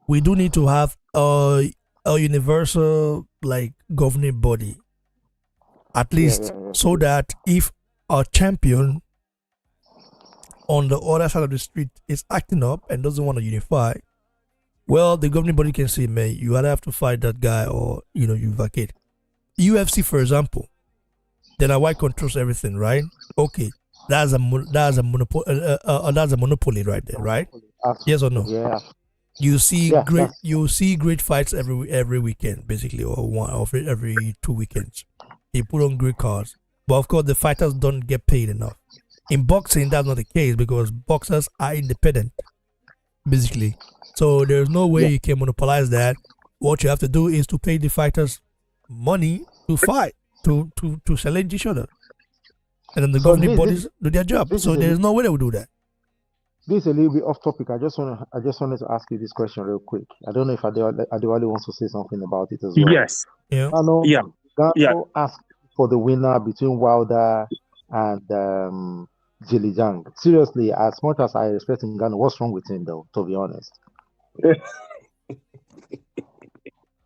we do need to have a universal like governing body, at least, so that if a champion on the other side of the street is acting up and doesn't want to unify, well, the governing body can say, man, you either have to fight that guy or, you vacate. UFC, for example, then white controls everything, right? Okay, that's a monopoly right there, right? Yes or no? Yeah. You see great fights every weekend, basically, or every 2 weekends. They put on great cards, but of course the fighters don't get paid enough. In boxing, that's not the case, because boxers are independent, basically. So there's no way you can monopolize that. What you have to do is to pay the fighters money to fight, to challenge each other, and then the governing bodies do their job. So there's no way they will do that. This is a little bit off topic. I just wanted to ask you this question real quick. I don't know if Adewale wants to say something about it as well. Yes. Yeah. Gano asked for the winner between Wilder and Zhang. Seriously, as much as I respect Ngannou, what's wrong with him, though? To be honest,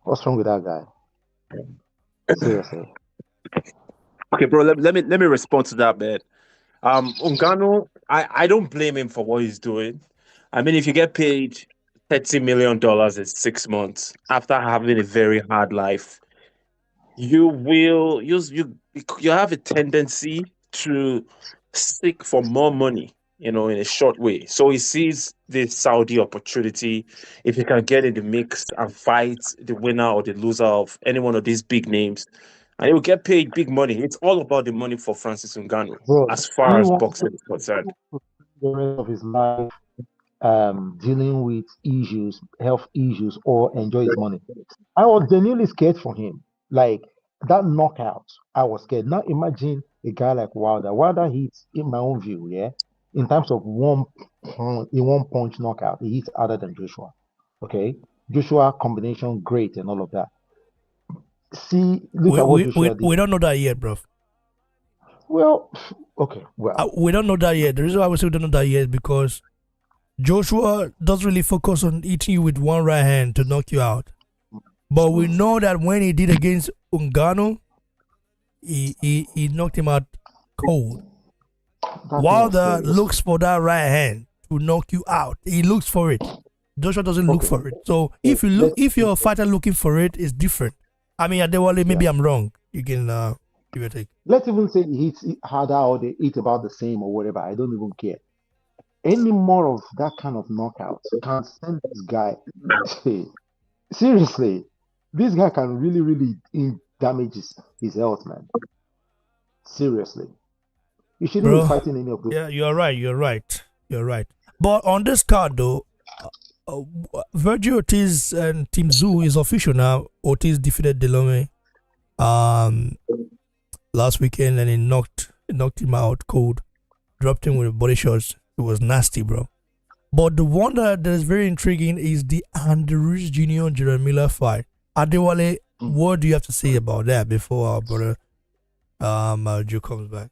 what's wrong with that guy? Seriously. Okay, bro. Let me respond to that, man. Ngannou, I don't blame him for what he's doing. I mean, if you get paid $30 million in 6 months after having a very hard life, you have a tendency to seek for more money, in a short way. So he sees the Saudi opportunity. If he can get in the mix and fight the winner or the loser of any one of these big names, and he will get paid big money. It's all about the money for Francis Ngannou, as far as boxing is concerned. The rest of his life, dealing with health issues, or enjoy his money. I was genuinely scared for him. Like that knockout, I was scared. Now imagine a guy like Wilder. Wilder hits, in my own view, in terms of one punch knockout, he hits harder than Joshua. Okay, Joshua combination great and all of that. Look at what Joshua did. We don't know that yet, bro. Well, okay, we don't know that yet. The reason why we say we don't know that yet is because Joshua doesn't really focus on hitting you with one right hand to knock you out. But we know that when he did against Ngannou, he knocked him out cold. That thing was Wilder serious. looks for that right hand to knock you out. He looks for it. Joshua doesn't look Okay. for it. So if you're a fighter looking for it, it's different. I mean, Adewale, maybe I'm wrong. You can give your take. Let's even say he hits it harder or they eat about the same or whatever. I don't even care. Any more of that kind of knockout can send this guy. Seriously, this guy can really, really damage his health, man. Seriously. You shouldn't be Bro, fighting any of those. yeah, you're right. But on this card, though, Virgil Ortiz and Team Zoo is official now. Ortiz defeated Delome last weekend, and he knocked him out cold, dropped him with body shots. It was nasty, bro. But the one that is very intriguing is the Andy Ruiz Jr. Jeremy Miller fight. Adewale, what do you have to say about that before our brother Joe comes back?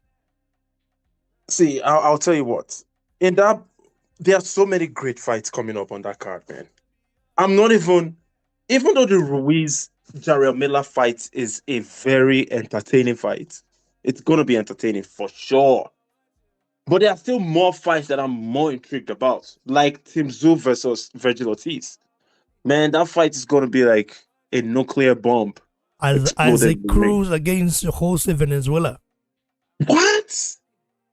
See, I'll tell you what. In that, there are so many great fights coming up on that card, man. I'm not even though the Ruiz Jarrell Miller fight is a very entertaining fight. It's gonna be entertaining for sure. But there are still more fights that I'm more intrigued about, like Tim Zoo versus Virgil Ortiz. Man, that fight is gonna be like a nuclear bomb. As a Cruz against Jose Venezuela. What?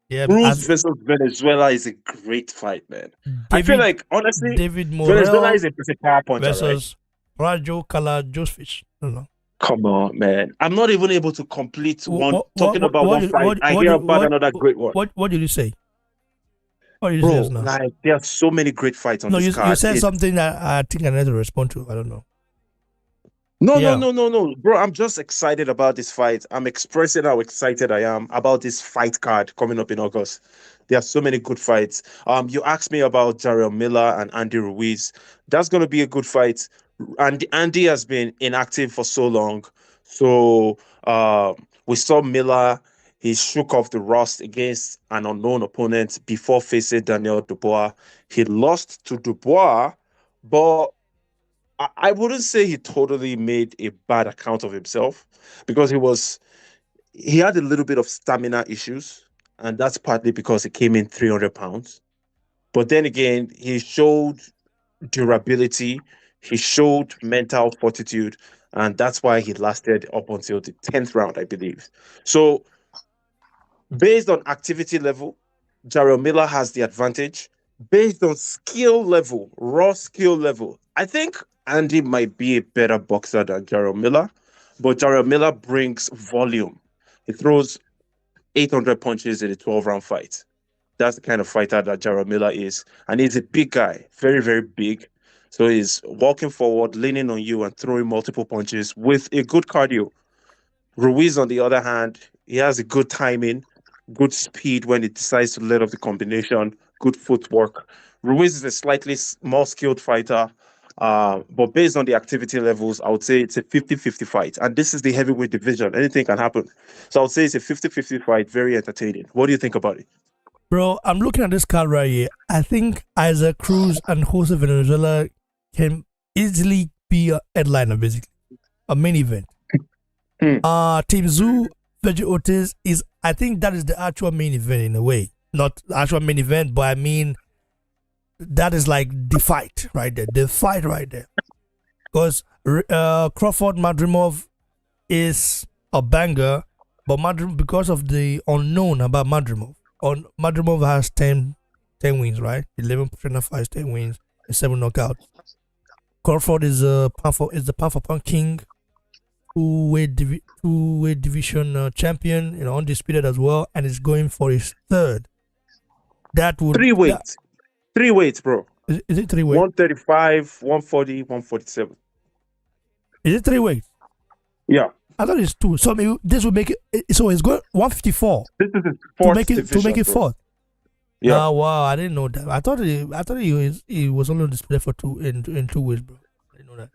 Yeah, Cruz versus Venezuela is a great fight, man. I feel like, honestly, David Venezuela is a power puncher, versus Rajo Kalajosfish. I don't know. Come on, man. I'm not even able to complete one fight. I hear about another great one. What did you say? What did you Bro, say now? like, there are so many great fights on this card. You said something that I think I need to respond to. I don't know. No. Bro, I'm just excited about this fight. I'm expressing how excited I am about this fight card coming up in August. There are so many good fights. You asked me about Jarrell Miller and Andy Ruiz. That's going to be a good fight. And Andy has been inactive for so long. So we saw Miller. He shook off the rust against an unknown opponent before facing Daniel Dubois. He lost to Dubois, but I wouldn't say he totally made a bad account of himself, because he had a little bit of stamina issues, and that's partly because he came in 300 pounds. But then again, he showed durability, he showed mental fortitude, and that's why he lasted up until the 10th round, I believe. So, based on activity level, Jarrell Miller has the advantage. Based on skill level, raw skill level, I think Andy might be a better boxer than Jarrell Miller, but Jarrell Miller brings volume. He throws 800 punches in a 12-round fight. That's the kind of fighter that Jarrell Miller is. And he's a big guy, very, very big. So he's walking forward, leaning on you and throwing multiple punches with a good cardio. Ruiz, on the other hand, he has a good timing, good speed when he decides to let off the combination, good footwork. Ruiz is a slightly more skilled fighter, but based on the activity levels, I would say it's a 50-50 fight. And this is the heavyweight division. Anything can happen. So I would say it's a 50-50 fight, very entertaining. What do you think about it? Bro, I'm looking at this card right here. I think Isaac Cruz and Jose Venezuela can easily be a headliner, basically. A main event. Team Zoo, Virgil Ortiz I think that is the actual main event in a way. Not the actual main event, but I mean, that is like the fight right there. The fight right there. Because Crawford Madrimov is a banger, but because of the unknown about Madrimov, Madrimov has 10 wins, right? 11 professional fights, 10 wins, and 7 knockouts. Crawford is the pound for pound king, two-weight division champion, undisputed as well, and is going for his third. That would 3 weights. 3 weights, bro. Is it 3 weights? 135, 140, 147. Is it 3 weights? Yeah. I thought it's 2. So maybe this would make it. So it's going 154. This is his fourth to make it bro. fourth. Yeah. Oh, wow, I didn't know that. I thought he was only displayed for 2 in 2 ways, bro. I didn't know that.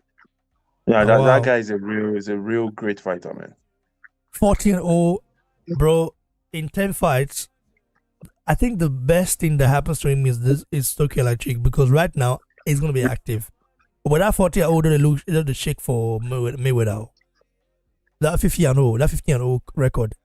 Yeah, wow. that guy is a real great fighter, man. 40-0, bro. In 10 fights, I think the best thing that happens to him is Turki Alalshikh, because right now he's gonna be active. But that 40-0 the shake for Mayweather. That 50-0 record.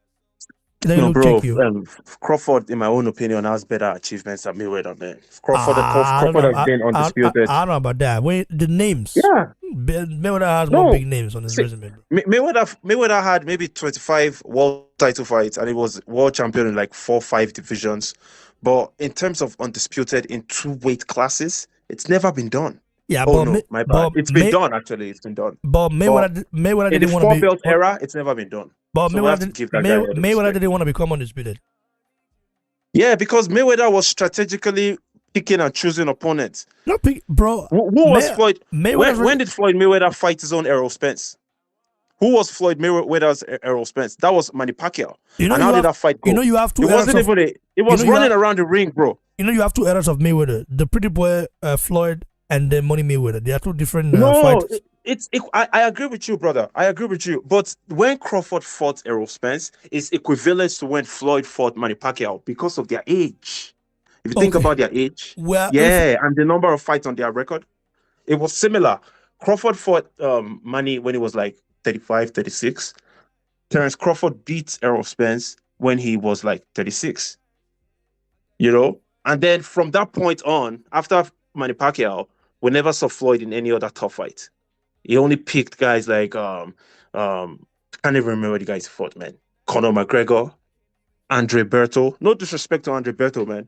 Let No, me bro. check you. Crawford, in my own opinion, has better achievements than Mayweather, man. I don't Crawford know. has been undisputed. I don't know about that. Wait, the names. Yeah, Mayweather has more no. big names on his See, resume, bro. Mayweather had maybe 25 world title fights, and he was world champion in like 4, 5 divisions. But in terms of undisputed in 2 weight classes, it's never been done. Yeah, Oh no, my bad. It's been done actually. It's been done. But Mayweather in the didn't want to four be. belt era, it's never been done. But So we have to give that guy a Mayweather respect. didn't want to become undisputed. Yeah, because Mayweather was strategically picking and choosing opponents. No, bro. Who was Floyd? Mayweather. When did Floyd Mayweather fight his own Errol Spence? Who was Floyd Mayweather's Errol Spence? That was Manny Pacquiao. You know And you how did have. that fight go? You know you have two It eras wasn't of. even a. It was you know, running around the ring, bro. You know you have two eras of Mayweather. The Pretty Boy Floyd and then Money Mayweather. They are two different No, fighters. I agree with you, brother. I agree with you. But when Crawford fought Errol Spence, it's equivalent to when Floyd fought Manny Pacquiao because of their age. If you think Okay. about their age, Well, yeah, and the number of fights on their record, it was similar. Crawford fought Manny when he was like 35, 36. Terence Crawford beat Errol Spence when he was like 36. You know? And then from that point on, after Manny Pacquiao, we never saw Floyd in any other tough fight. He only picked guys like can't even remember the guys he fought, man. Conor McGregor, Andre Berto. No disrespect to Andre Berto, man.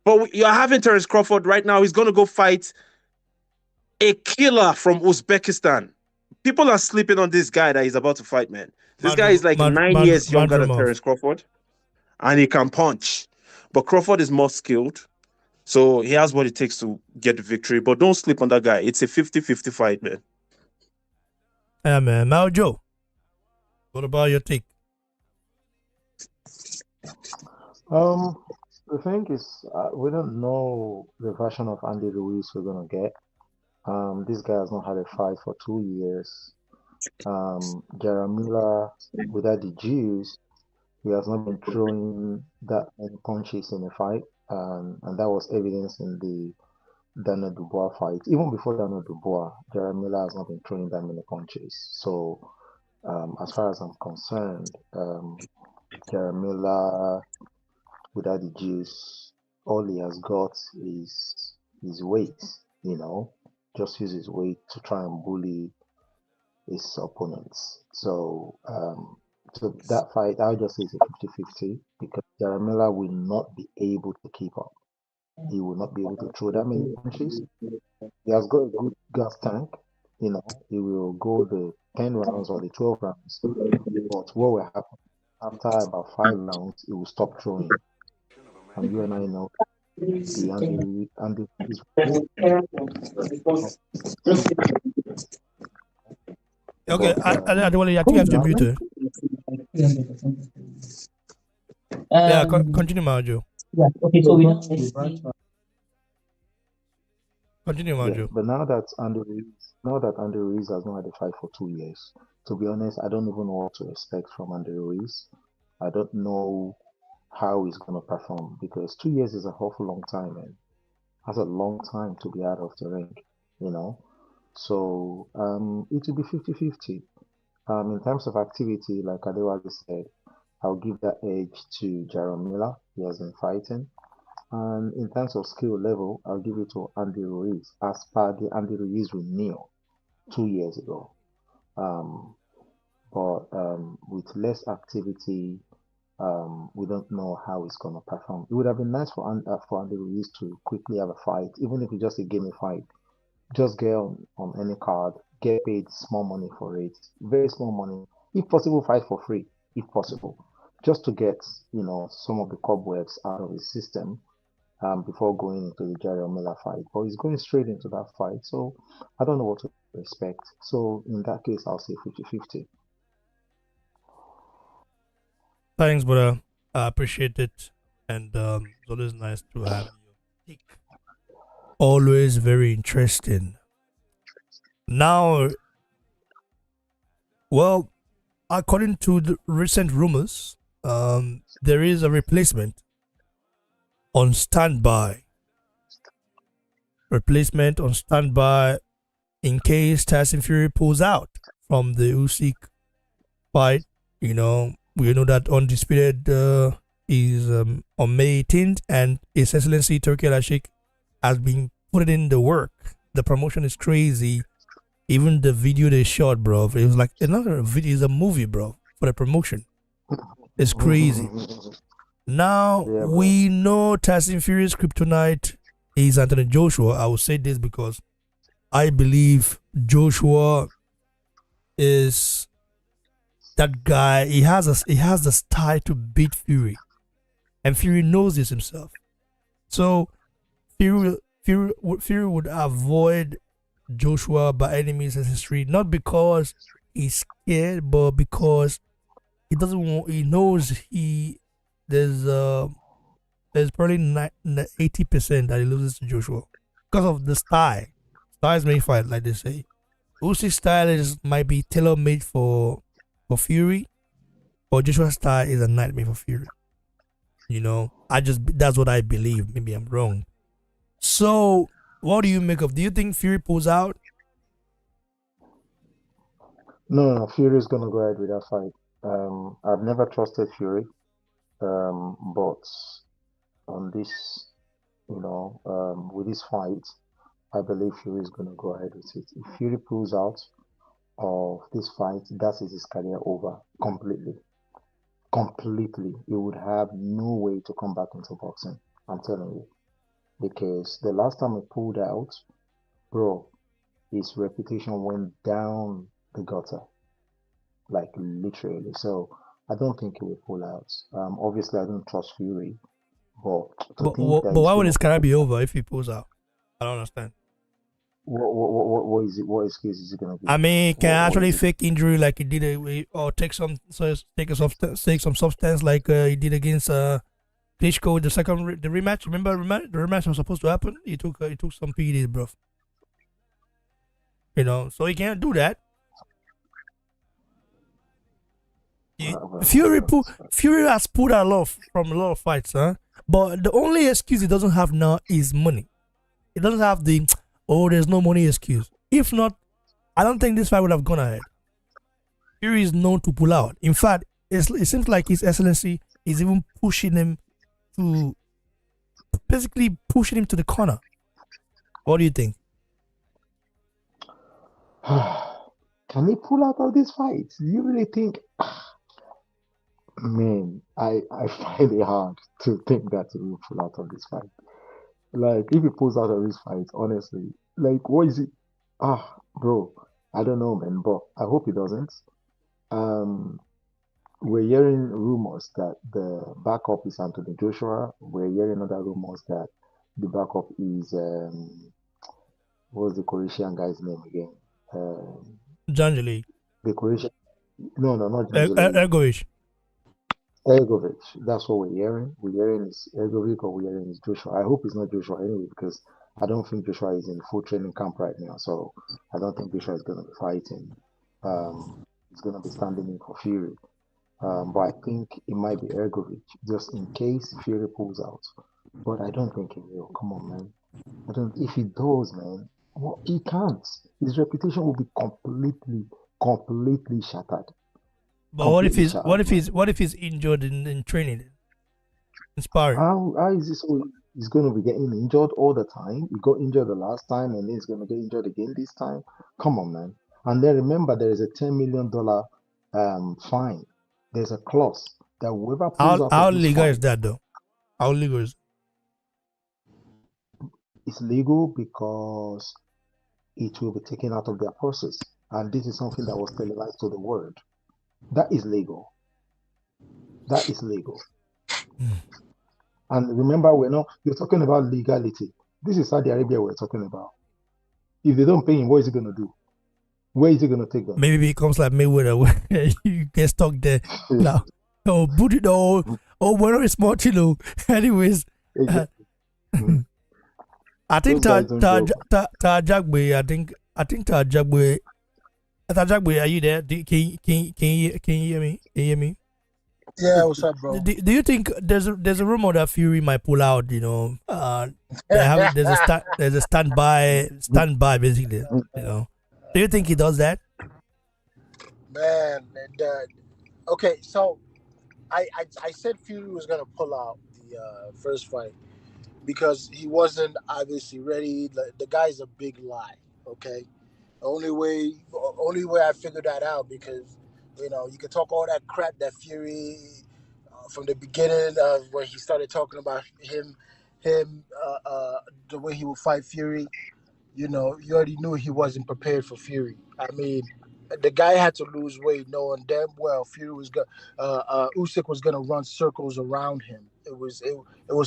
But you're having Terence Crawford right now. He's gonna go fight a killer from Uzbekistan. People are sleeping on this guy that he's about to fight, man. This guy is like 9 years younger than Terence Crawford, and he can punch. But Crawford is more skilled, so he has what it takes to get the victory. But don't sleep on that guy. It's a 50-50 fight, man. Yeah, man. Now, Joe, what about your take? The thing is, we don't know the version of Andy Ruiz we're gonna get. This guy has not had a fight for 2 years. Jaramilla, without the Jews, he has not been throwing that many punches in a fight, and that was evidence in the Daniel Dubois fight. Even before Daniel Dubois, Jaramilla has not been throwing that many punches. So, as far as I'm concerned, Jaramilla, without the juice, all he has got is his weight, just use his weight to try and bully his opponents. So, that fight, I'll just say it's a 50-50 because Jaramilla will not be able to keep up. He will not be able to throw that many punches. He has got a good gas tank, he will go the 10 rounds or the 12 rounds. But what will happen after about 5 rounds, he will stop throwing. And you and I know the Andy is okay. I think you have to mute her. Yeah, continue, Marjo. Yeah. Okay. So we Continue, Marjo. Yeah, but now that Andy Ruiz has not had a fight for 2 years, to be honest, I don't even know what to expect from Andy Ruiz. I don't know how he's gonna perform because 2 years is an awful long time, man. That's a long time to be out of the ring, So it will be 50-50. In terms of activity, like Adewale said, I'll give that edge to Jaron. He has been fighting. And in terms of skill level, I'll give it to Andy Ruiz, as per the Andy Ruiz we knew 2 years ago. But with less activity, we don't know how he's gonna perform. It would have been nice for Andy Ruiz to quickly have a fight, even if it's just a game fight. Just get on any card, get paid small money for it, very small money, if possible, fight for free, if possible, just to get some of the cobwebs out of his system before going into the Jerry Miller fight. But he's going straight into that fight, so I don't know what to expect. So in that case, I'll say 50-50. Thanks, brother. I appreciate it, and it's always nice to have you. Always very interesting. Now, well, according to the recent rumors, there is a replacement on standby. Replacement on standby in case Tyson Fury pulls out from the Usyk fight. We know that Undisputed is on May 18th, and His Excellency Turki Alalshikh has been putting in the work. The promotion is crazy. Even the video they shot, bro, it was like another video, it's a movie, bro, for the promotion. It's crazy. Now, Yeah, bro. we know Tyson Fury's kryptonite is Anthony Joshua. I will say this because I believe Joshua is that guy. He has the style to beat Fury, and Fury knows this himself. So Fury would avoid Joshua by any means necessary, not because he's scared, but because he doesn't want. He knows there's probably 80% that he loses to Joshua because of the style. Style is made fight, like they say. Usyk's style might be tailor made for Fury, but Joshua's style is a nightmare for Fury. You know, that's what I believe. Maybe I'm wrong. So, what do you make of? Do you think Fury pulls out? No, Fury is gonna go ahead with that fight. I've never trusted Fury, but on this, with this fight, I believe Fury is gonna go ahead with it. If Fury pulls out of this fight, that is his career over completely. Completely. He would have no way to come back into boxing. I'm telling you. Because the last time he pulled out, bro, his reputation went down the gutter. Like literally. So I don't think he will pull out. Obviously I don't trust Fury. But But why would his career be over if he pulls out? I don't understand. What is it? What excuse is he gonna give? I mean, can actually fake injury like he did, or take some substance like he did against Klitschko the rematch. Remember the rematch was supposed to happen. He took some PEDs, bro. You know, so he can't do that. Fury has pulled out from a lot of fights, huh? But the only excuse he doesn't have now is money. He doesn't have the there's no money excuse. If not, I don't think this fight would have gone ahead. Fury is known to pull out. In fact, it seems like His Excellency is even pushing him to the corner. What do you think? Can he pull out of this fight? Do you really think? Man, I find it hard to think that he will pull out of this fight. Like, if he pulls out of this fight, honestly, like, what is it? Bro, I don't know, man, but I hope he doesn't. We're hearing rumors that the backup is Anthony Joshua. We're hearing other rumors that the backup is what's the Croatian guy's name again? Janjali. The Croatian? No, not Ergovic. Ergovic. That's what we're hearing. We're hearing is Ergovic or we're hearing is Joshua. I hope it's not Joshua anyway, because I don't think Joshua is in full training camp right now. So I don't think Joshua is going to be fighting. He's going to be standing in for Fury. But I think it might be Ergovic, just in case Fury pulls out. But I don't think he will. Come on, man. If he does, man, well, he can't. His reputation will be completely shattered. But what if he's injured in training, in sparring? How is this? He's going to be getting injured all the time. He got injured the last time, and he's going to get injured again this time. Come on, man. And then remember, there is a $10 million fine. There's a clause that whoever pulls out. How legal is that, though? How legal is it? It's legal because it will be taken out of their purses, and this is something that was televised to the world. That is legal. That is legal. And remember, you're talking about legality. This is Saudi Arabia we're talking about. If they don't pay him, what is he going to do? Where is he going to take them? Maybe it becomes like Mayweather, where you get stuck there. Now, bueno, it's more, Anyways, I think Tajagbe, Tajagbe, are you there? Can you hear me? Yeah, what's up, bro? Do you think there's a rumor that Fury might pull out? There's a standby basically. Do you think he does that? Man, okay. So I said Fury was gonna pull out the first fight because he wasn't obviously ready. The guy's a big lie. Okay, only way I figured that out because you can talk all that crap that Fury from the beginning of when he started talking about him the way he would fight Fury. You already knew he wasn't prepared for Fury. I mean, the guy had to lose weight, knowing damn well Fury was going, Usyk was gonna run circles around him. It was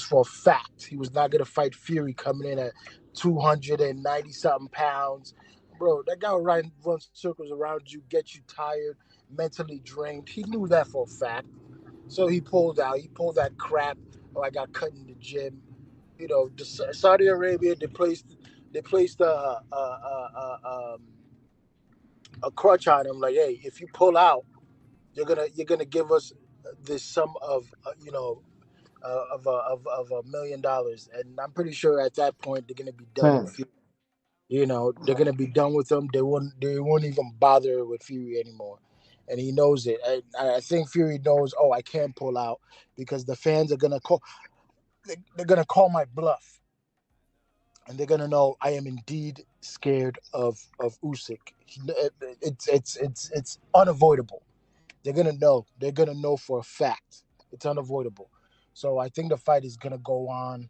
for a fact. He was not gonna fight Fury coming in at 290 something pounds, bro. That guy would run circles around you, get you tired, mentally drained. He knew that for a fact. So he pulled out. He pulled that crap. Oh, I got cut in the gym. Saudi Arabia they placed a crutch on him, like, hey, if you pull out, you're gonna give us this sum of of $1 million, and I'm pretty sure at that point they're gonna be done with 10. Fury. They're gonna be done with him. They won't even bother with Fury anymore, and he knows it. I think Fury knows. Oh, I can't pull out because the fans are gonna call. They're gonna call my bluff, and they're gonna know I am indeed scared of Usyk. It's unavoidable. They're gonna know. They're gonna know for a fact. It's unavoidable. So I think the fight is gonna go on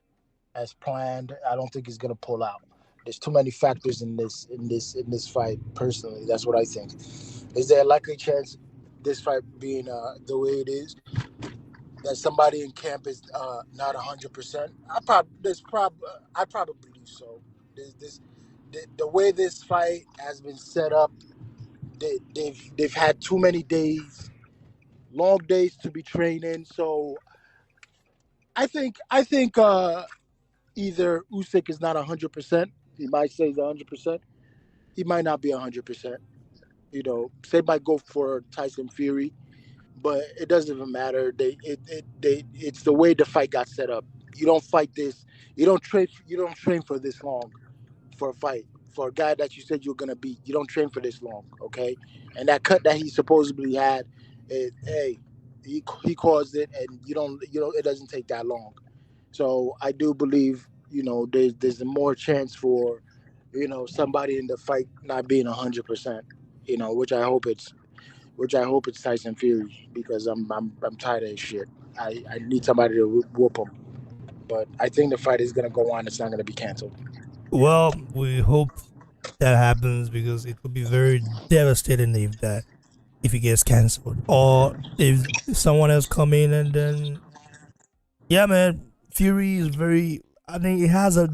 as planned. I don't think he's gonna pull out. There's too many factors in this fight. Personally, that's what I think. Is there a likely chance this fight being the way it is that somebody in camp is not 100%? I probably believe so. The way this fight has been set up, they've had too many days, long days to be training. So I think either Usyk is not 100%. He might say he's 100%. He might not be 100%. Say might go for Tyson Fury, but it doesn't even matter. It's the way the fight got set up. You don't fight this. You don't train. You don't train for this long for a fight for a guy that you said you're gonna beat. You don't train for this long, okay? And that cut that he supposedly had, hey, he caused it, and it doesn't take that long. So I do believe there's a more chance for somebody in the fight not being 100%. Which I hope it's Tyson Fury because I'm tired of his shit. I need somebody to whoop him. But I think the fight is gonna go on. It's not gonna be canceled. Well, we hope that happens because it would be very devastating if it gets cancelled or if someone else come in and then yeah, man, Fury is very. I think it has a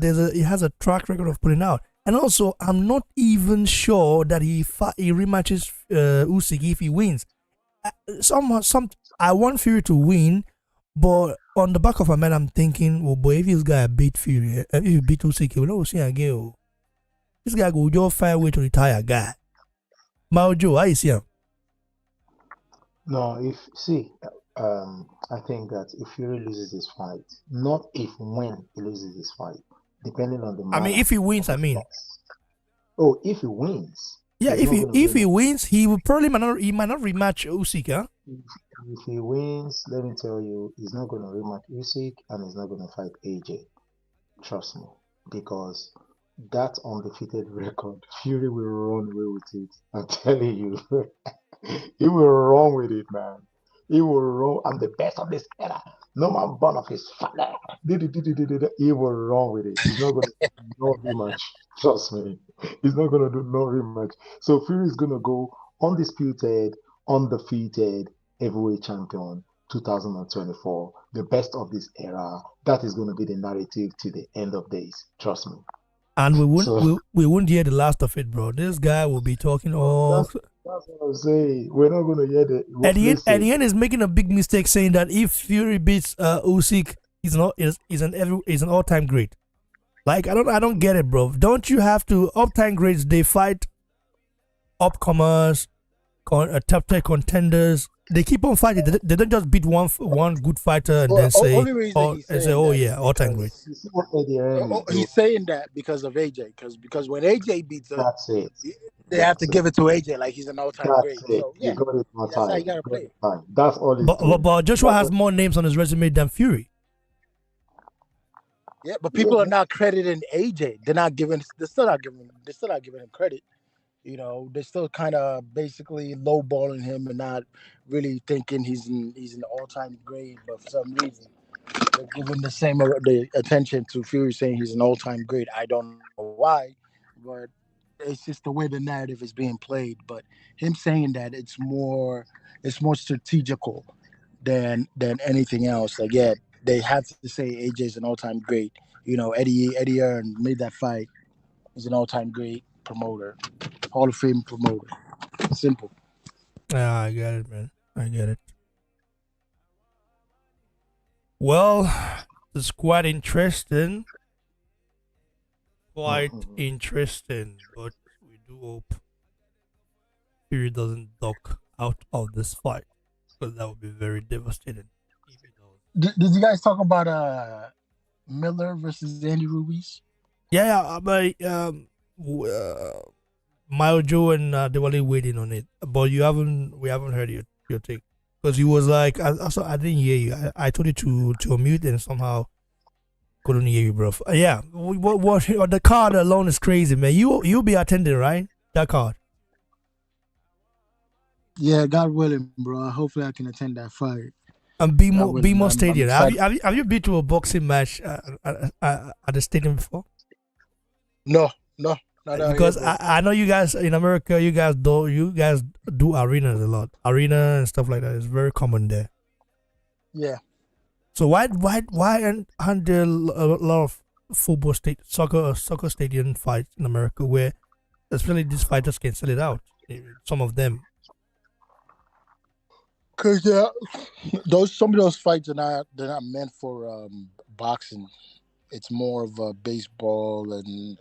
track record of putting out, and also I'm not even sure that he rematches Usyk if he wins. Some I want Fury to win, but on the back of my mind I'm thinking, oh boy, if this guy beat Fury, if he beat Usyk, he will never see again. Oh. This guy go just find a way to retire, guy. Mao Joe, how you see him? No, I think that if Fury loses this fight, not if when he loses this fight, depending on the I mean, manner if he wins, I of mean, loss. Oh, if he wins, yeah, he's not going to if he rematch. wins, he will probably might not rematch Usyk, huh? If he wins, let me tell you, he's not going to rematch Usyk and he's not going to fight AJ. Trust me, because that undefeated record, Fury will run away with it. I'm telling you. He will run with it, man. He will run. I'm the best of this era. No man born of his father. He will run with it. He's not going to do no rematch. Trust me. He's not going to do no rematch. So Fury is going to go undisputed, undefeated heavyweight champion 2024. The best of this era. That is going to be the narrative to the end of days. Trust me. And So we won't hear the last of it, bro. This guy will be talking all. that's what I'm saying. We're not going to hear the. At Listen. the end, is making a big mistake saying that if Fury beats Usyk, is an all time great. Like I don't get it, bro. Don't you have to all time greats? They fight upcomers, top tier contenders. They keep on fighting. They don't just beat one good fighter and then say, Only reason he's saying oh that yeah, is all time great. because You see what Eddie Hearn is doing? he's saying that because of AJ. Because when AJ beats him, That's it. they have to give it to AJ like he's an all-time great. That's it. So You yeah, got it one that's how time. you gotta You got play it it. one time. That's all he's doing. But Joshua has more names on his resume than Fury. Yeah, but people are not crediting AJ. They're not giving. They're still not giving. They're still not giving him credit. You know, they're still kind of basically lowballing him and not really thinking he's an all-time great. But for some reason, they're giving the attention to Fury saying he's an all-time great. I don't know why, but it's just the way the narrative is being played. But him saying that it's more strategical than anything else. Like, yeah, they have to say AJ's an all-time great. You know, Eddie Earn made that fight. He's an all-time great promoter, Hall of Fame promoter. Simple. Yeah, I get it, man. I get it. Well, it's quite interesting. Quite interesting, but we do hope Fury doesn't duck out of this fight because that would be very devastating if he does. Did you guys talk about Miller versus Andy Ruiz? Yeah, but Mayo Joe and they were waiting on it, but we haven't heard your take because you was like, I didn't hear you. I told you to unmute and somehow couldn't hear you, bro. Yeah, what the card alone is crazy, man. You'll be attending, right? That card. Yeah, God willing, bro. Hopefully, I can attend that fight. And BMO Stadium. Have you been to a boxing match at the stadium before? No. Because I know you guys in America, you guys do arenas a lot, arena and stuff like that. It's very common there. Yeah. So why aren't there a lot of soccer stadium fights in America where especially these fighters can sell it out? Some of them. Cause some of those fights they're not meant for boxing. It's more of a baseball and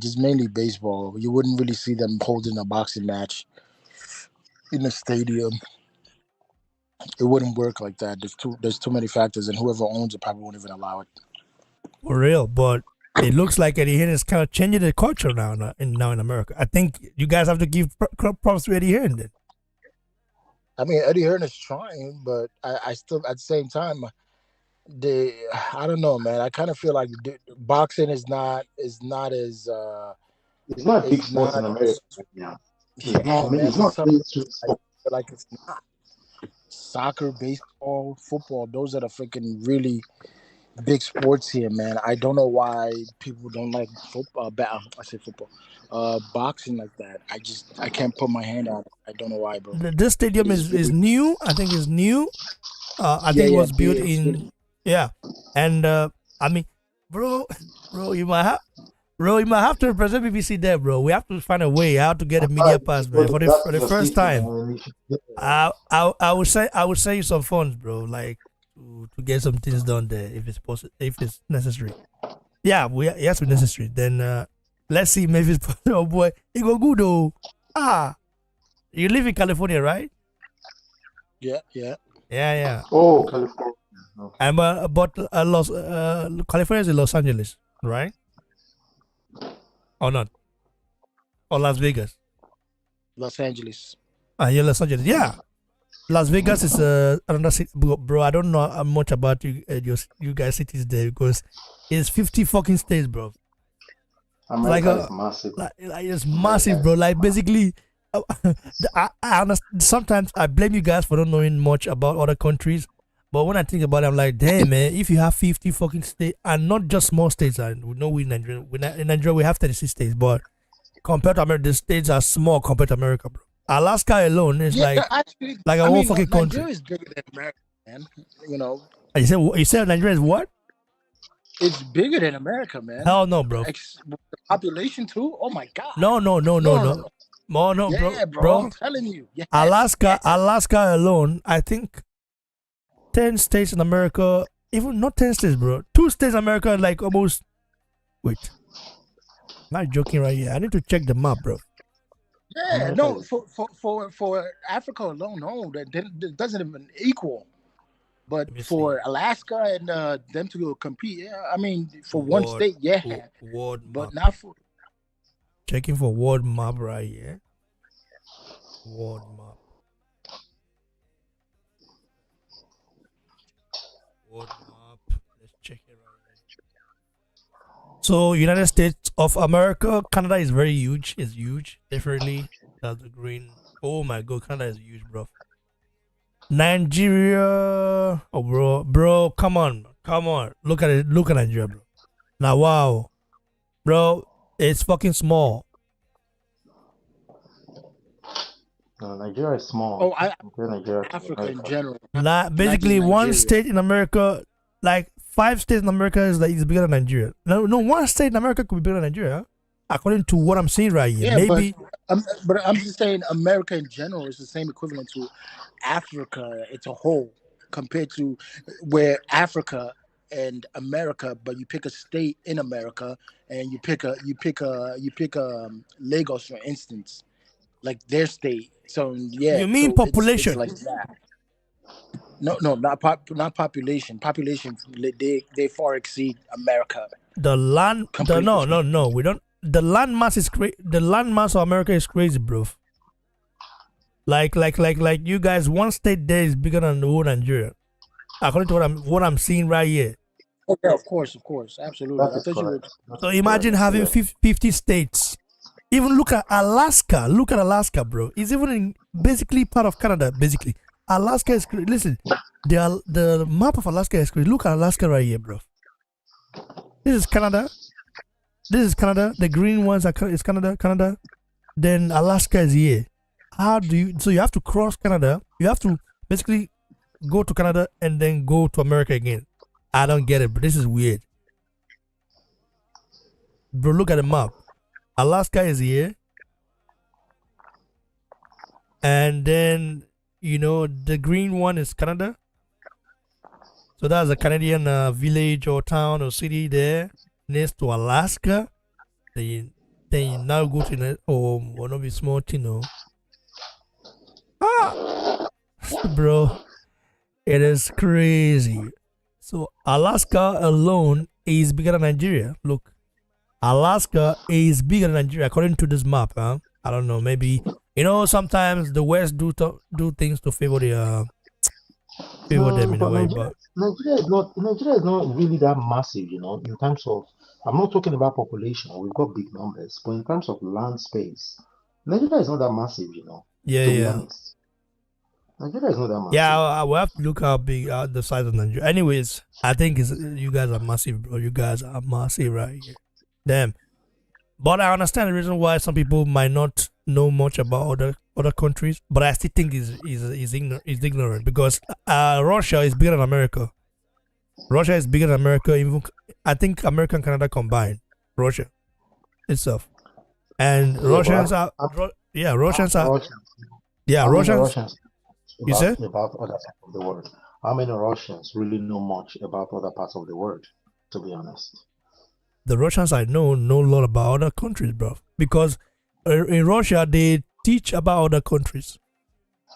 just mainly baseball. You wouldn't really see them holding a boxing match in a stadium. It wouldn't work like that. There's too many factors, and whoever owns it probably won't even allow it. For real, but it looks like Eddie Hearn is kind of changing the culture now in America. I think you guys have to give props to Eddie Hearn then. I mean, Eddie Hearn is trying, but I still at the same time, I don't know, man. I kind of feel like boxing is not as It's not a big sport in America right now. It's not mainstream sport. Like it's not. Soccer, baseball, football, those are the freaking really big sports here, man. I don't know why people don't like football. I say football, boxing like that. I can't put my hand on it. I don't know why, bro. This stadium is new. I think it's new. I think it was built in. Yeah, and I mean, bro, you might have to represent BBC there, bro. We have to find a way how to get a media pass, man. For the first time, I would say you some funds, bro, like to get some things done there if it's possible, if it's necessary. Yeah, it has to be necessary. Then let's see, maybe it's possible. Oh boy, it go good though. You live in California, right? Yeah. Oh, California. Okay. And but California is in Los Angeles, right? Or not? Or Las Vegas? Los Angeles. Yeah, Los Angeles. Yeah, Las Vegas is another city, bro. I don't know much about you guys cities there because it's 50 fucking states, bro. America is massive. Like it's massive, bro. Like basically, I understand. Sometimes I blame you guys for not knowing much about other countries. But when I think about it, I'm like, damn, man, if you have 50 fucking states, and not just small states, and we know we in Nigeria, in Nigeria we have 36 states, but compared to America, the states are small compared to America, bro. Alaska alone is like a whole fucking country. Nigeria is bigger than America, man. You know. You said Nigeria is what? It's bigger than America, man. Hell no, bro. The population too? Oh my god. No, Yeah, bro. I'm telling you. Yes. Alaska alone, I think 10 states in America, even not 10 states, bro. 2 states in America, like almost. Wait, am I joking right here? I need to check the map, bro. Yeah, no, for Africa alone, no, that doesn't even equal. But for Alaska and them to go compete, yeah, I mean, for one state, yeah, but not for checking for world map right here. World map. World map. Let's check it right here. So United States of America, Canada is very huge. It's huge. Definitely. That's the green. Oh my god, Canada is huge, bro. Nigeria. Oh bro, come on. Look at it. Look at Nigeria, bro. Now wow. Bro, it's fucking small. No, Nigeria is small. Oh, Nigeria, Africa in general. Basically, Not just one Nigeria. state in America, like 5 states in America, is bigger than Nigeria. No, one state in America could be bigger than Nigeria, according to what I'm seeing right here. Yeah, Maybe but I'm just saying America in general is the same equivalent to Africa. It's a whole compared to where Africa and America, but you pick a state in America and you pick Lagos for instance, like their state. So yeah, You mean so population? It's like that. No, not population. Population, they far exceed America. the land. No. We don't. The land mass is crazy. The land mass of America is crazy, bro. Like you guys, one state there is bigger than the whole Nigeria, according to what I'm seeing right here. Oh, yeah, of course, absolutely. That is correct. So imagine having 50 states. Even look at Alaska. Look at Alaska, bro. It's even basically part of Canada. Basically, Alaska is crazy. Listen, the map of Alaska is crazy. Look at Alaska right here, bro. This is Canada. The green ones is Canada. Then Alaska is here. How do you? So you have to cross Canada. You have to basically go to Canada and then go to America again. I don't get it, but this is weird. Bro, look at the map. Alaska is here. And then, the green one is Canada. So that's a Canadian village or town or city there next to Alaska. Then you now go to one of the small thing. Bro, it is crazy. So Alaska alone is bigger than Nigeria. Look, Alaska is bigger than Nigeria according to this map. Huh? I don't know. Maybe sometimes the West do things to favor them in a way. But Nigeria is not really that massive, in terms of. I'm not talking about population. We've got big numbers, but in terms of land space, Nigeria is not that massive, Yeah, to be yeah. honest. Nigeria is not that massive. Yeah, I will have to look how big the size of Nigeria. Anyways, I think you guys are massive, bro. You guys are massive right here. Damn. But I understand the reason why some people might not know much about other countries. But I still think is ignorant because Russia is bigger than America. Russia is bigger than America. Even I think America and Canada combined. Russia itself. And Russians are Russians. You said? About other parts of the world. How many Russians really know much about other parts of the world, to be honest? The Russians I know a lot about other countries, bro. Because in Russia, they teach about other countries.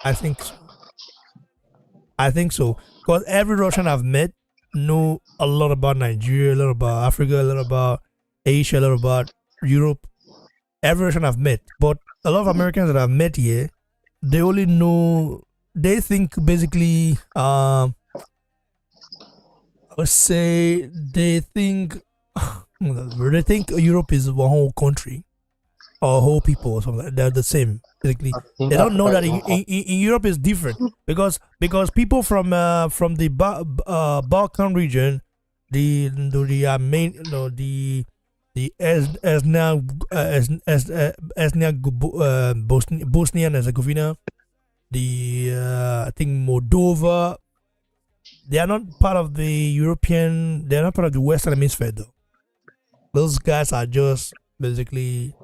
I think so. Because every Russian I've met know a lot about Nigeria, a lot about Africa, a lot about Asia, a lot about Europe. Every Russian I've met. But a lot of Americans that I've met here, they only know... They think basically, I would say they think Europe is one whole country or whole people or something. They're the same basically. They don't know that in Europe is different because people from the Balkan region, the Bosnia and Herzegovina, I think Moldova, they are not part of the European, they're not part of the Western Hemisphere though. Those guys are just basically,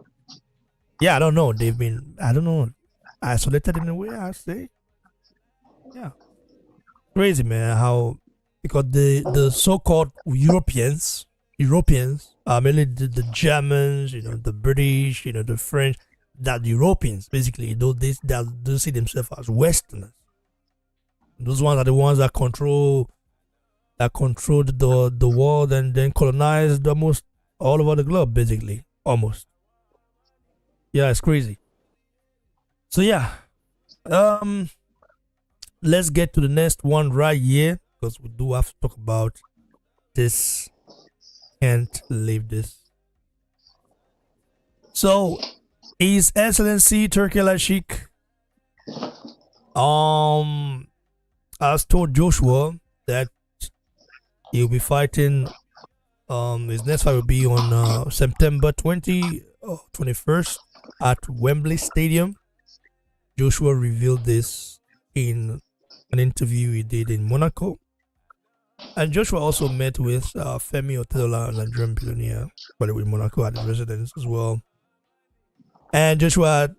I don't know, they've been, isolated in a way, I say. Yeah. Crazy, man, how, because the so-called Europeans, mainly the Germans, the British, the French, that the Europeans basically they see themselves as Westerners. Those ones are the ones that control the world and then colonized almost all over the globe, basically, almost. Yeah, it's crazy. So yeah, um, let's get to the next one right here because we do have to talk about this. Can't leave this. So, His Excellency Turki Alalshikh has told Joshua that he'll be fighting. His next fight will be on September 21st at Wembley Stadium. Joshua revealed this in an interview he did in Monaco. And Joshua also met with Femi Otedola, a Nigerian billionaire, by the way, Monaco at his residence as well. And Joshua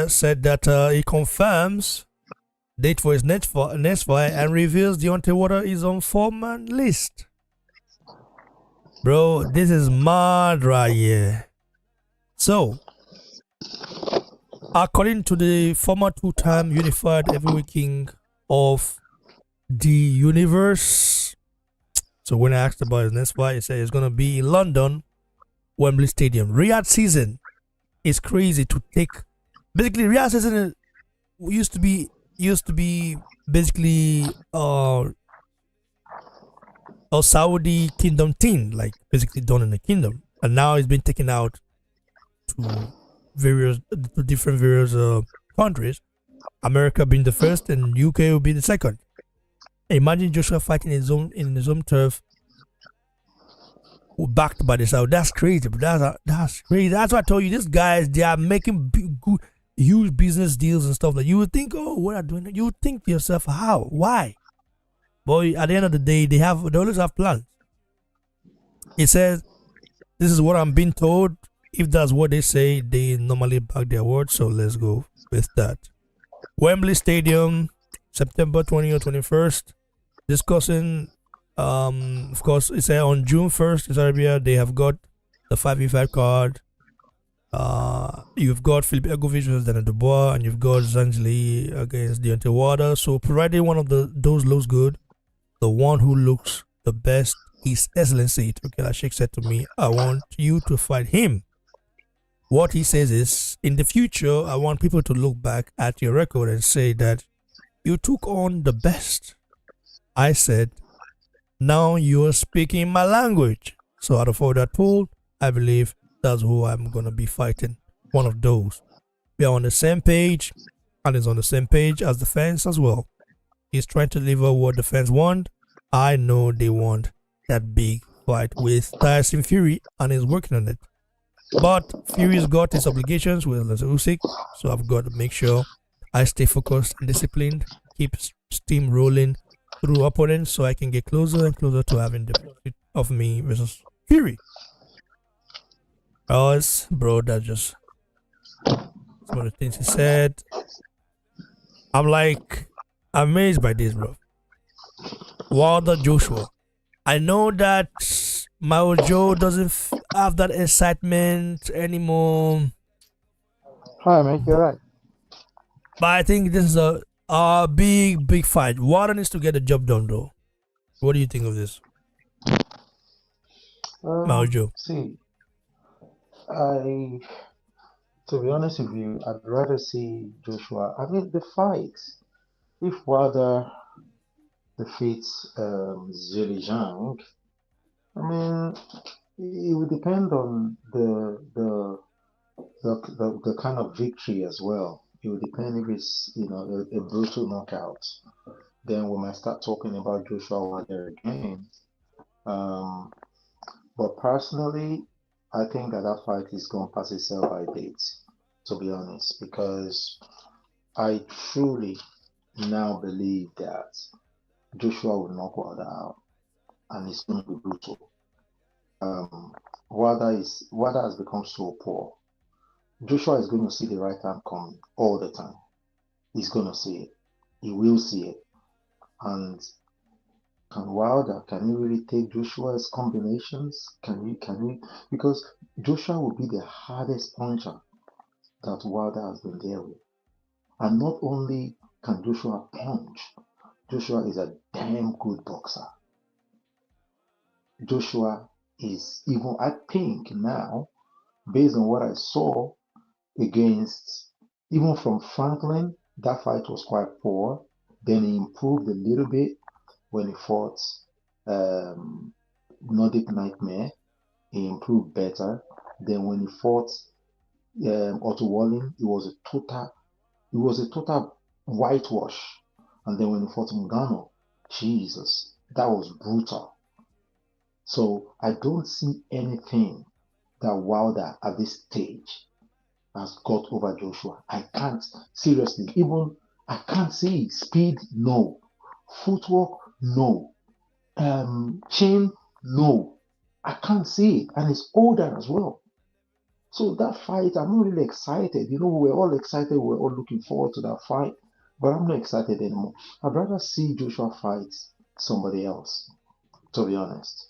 said that he confirms date for his next fight and reveals Deontay Wilder is on 4-man list. Bro, this is mad right here. So, according to the former two-time unified heavyweight king of the universe, so when I asked about his next fight, he said it's going to be in London, Wembley Stadium. Riyadh season is crazy to take. Basically, Riyadh season used to be basically a Saudi kingdom thing, like basically done in the kingdom, and now it's been taken out to different countries. America being the first, and UK will be the second. Imagine Joshua fighting in his own turf, backed by the Saudi. That's crazy, but that's crazy. That's why I told you, these guys, they are making good, huge business deals and stuff. Like you would think, oh, what are doing? You would think to yourself, how, why? Boy, at the end of the day, they always have plans. He says, this is what I'm being told. If that's what they say, they normally back their word. So let's go with that. Wembley Stadium, September 20th or 21st. Discussing, of course, it's on June 1st in Serbia. They have got the 5v5 card. You've got Philippe Egovic versus Dana Dubois, and you've got Zanjli against Deontay Wilder. So provided one of those looks good, the one who looks the best, His Excellency Turki Alalshikh said to me, I want you to fight him. What he says is, in the future, I want people to look back at your record and say that you took on the best. I said, now you're speaking my language. So out of all that pool, I believe that's who I'm going to be fighting. One of those. We are on the same page, and he's on the same page as the fans as well. He's trying to deliver what the fans want. I know they want that big fight with Tyson Fury, and he's working on it. But Fury's got his obligations with Usyk, so I've got to make sure I stay focused and disciplined, keep steam rolling through opponents so I can get closer and closer to having the fight of me versus Fury. Bro, that's just some of the things he said. I'm like amazed by this, bro. Wilder Joshua. I know that my Joe doesn't have that excitement anymore. Hi, mate. You're right. But I think this is a big fight. Wilder needs to get the job done, though. What do you think of this, Joe? See, to be honest with you, I'd rather see Joshua. I mean, the fight. If Wilder defeats Zhili Zhang, I mean, it would depend on the kind of victory as well. It would depend if it's a brutal knockout. Then we might start talking about Joshua Wilder again. But personally, I think that fight is going to pass itself by date, to be honest, because I truly now believe that Joshua will knock Wilder out, and it's going to be brutal. Wilder has become so poor. Joshua is going to see the right hand coming all the time. He's going to see it. He will see it. And can you really take Joshua's combinations? Can you? Because Joshua will be the hardest puncher that Wilder has been there with. And not only can Joshua punch, Joshua is a damn good boxer. Joshua is even, I think now, based on what I saw, against, even from Franklin, that fight was quite poor. Then he improved a little bit when he fought um, Nordic Nightmare. He improved better. Then when he fought Otto Wallin, it was a total whitewash. And then when he fought Ngannou, Jesus, that was brutal. So I don't see anything that Wilder at this stage has got over Joshua. I can't, seriously, even I can't see speed, no. Footwork, no. Chin, no. I can't see it. And he's older as well. So that fight, I'm not really excited. You know, we were all excited, we were all looking forward to that fight, but I'm not excited anymore. I'd rather see Joshua fight somebody else, to be honest.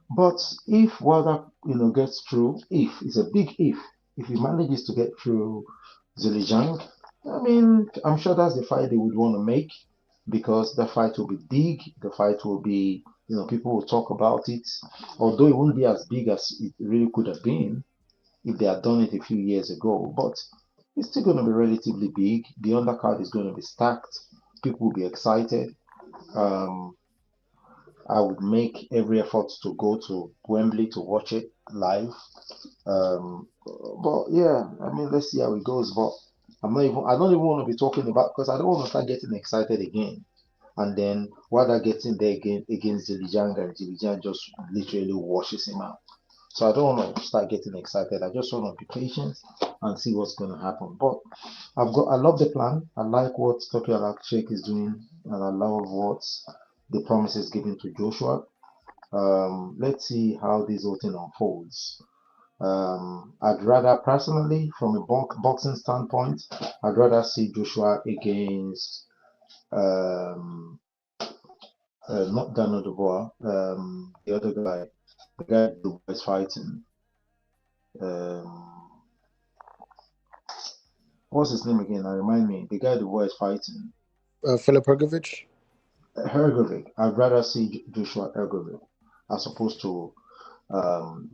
But if Wilder, gets through, if it's a big if he manages to get through Zhejiang, I mean, I'm sure that's the fight they would want to make because the fight will be big. The fight will be, people will talk about it. Although it won't be as big as it really could have been if they had done it a few years ago, but it's still going to be relatively big. The undercard is going to be stacked. People will be excited. Um, I would make every effort to go to Wembley to watch it live. But yeah, I mean, let's see how it goes. But I don't even want to be talking about because I don't want to start getting excited again. And then while that gets in there again against Zilijan, and Zilijan just literally washes him out. So I don't want to start getting excited. I just want to be patient and see what's going to happen. But I love the plan. I like what Turki Alalshikh is doing, and I love what the promises given to Joshua. Let's see how this whole thing unfolds. I'd rather, personally, from a boxing standpoint, I'd rather see Joshua against not Daniel Dubois, the other guy, the guy Dubois is fighting. Um, what's his name again? Remind me. The guy Dubois is fighting. Filip Hrgovic. Hrgovic. I'd rather see Joshua Hrgovic as opposed to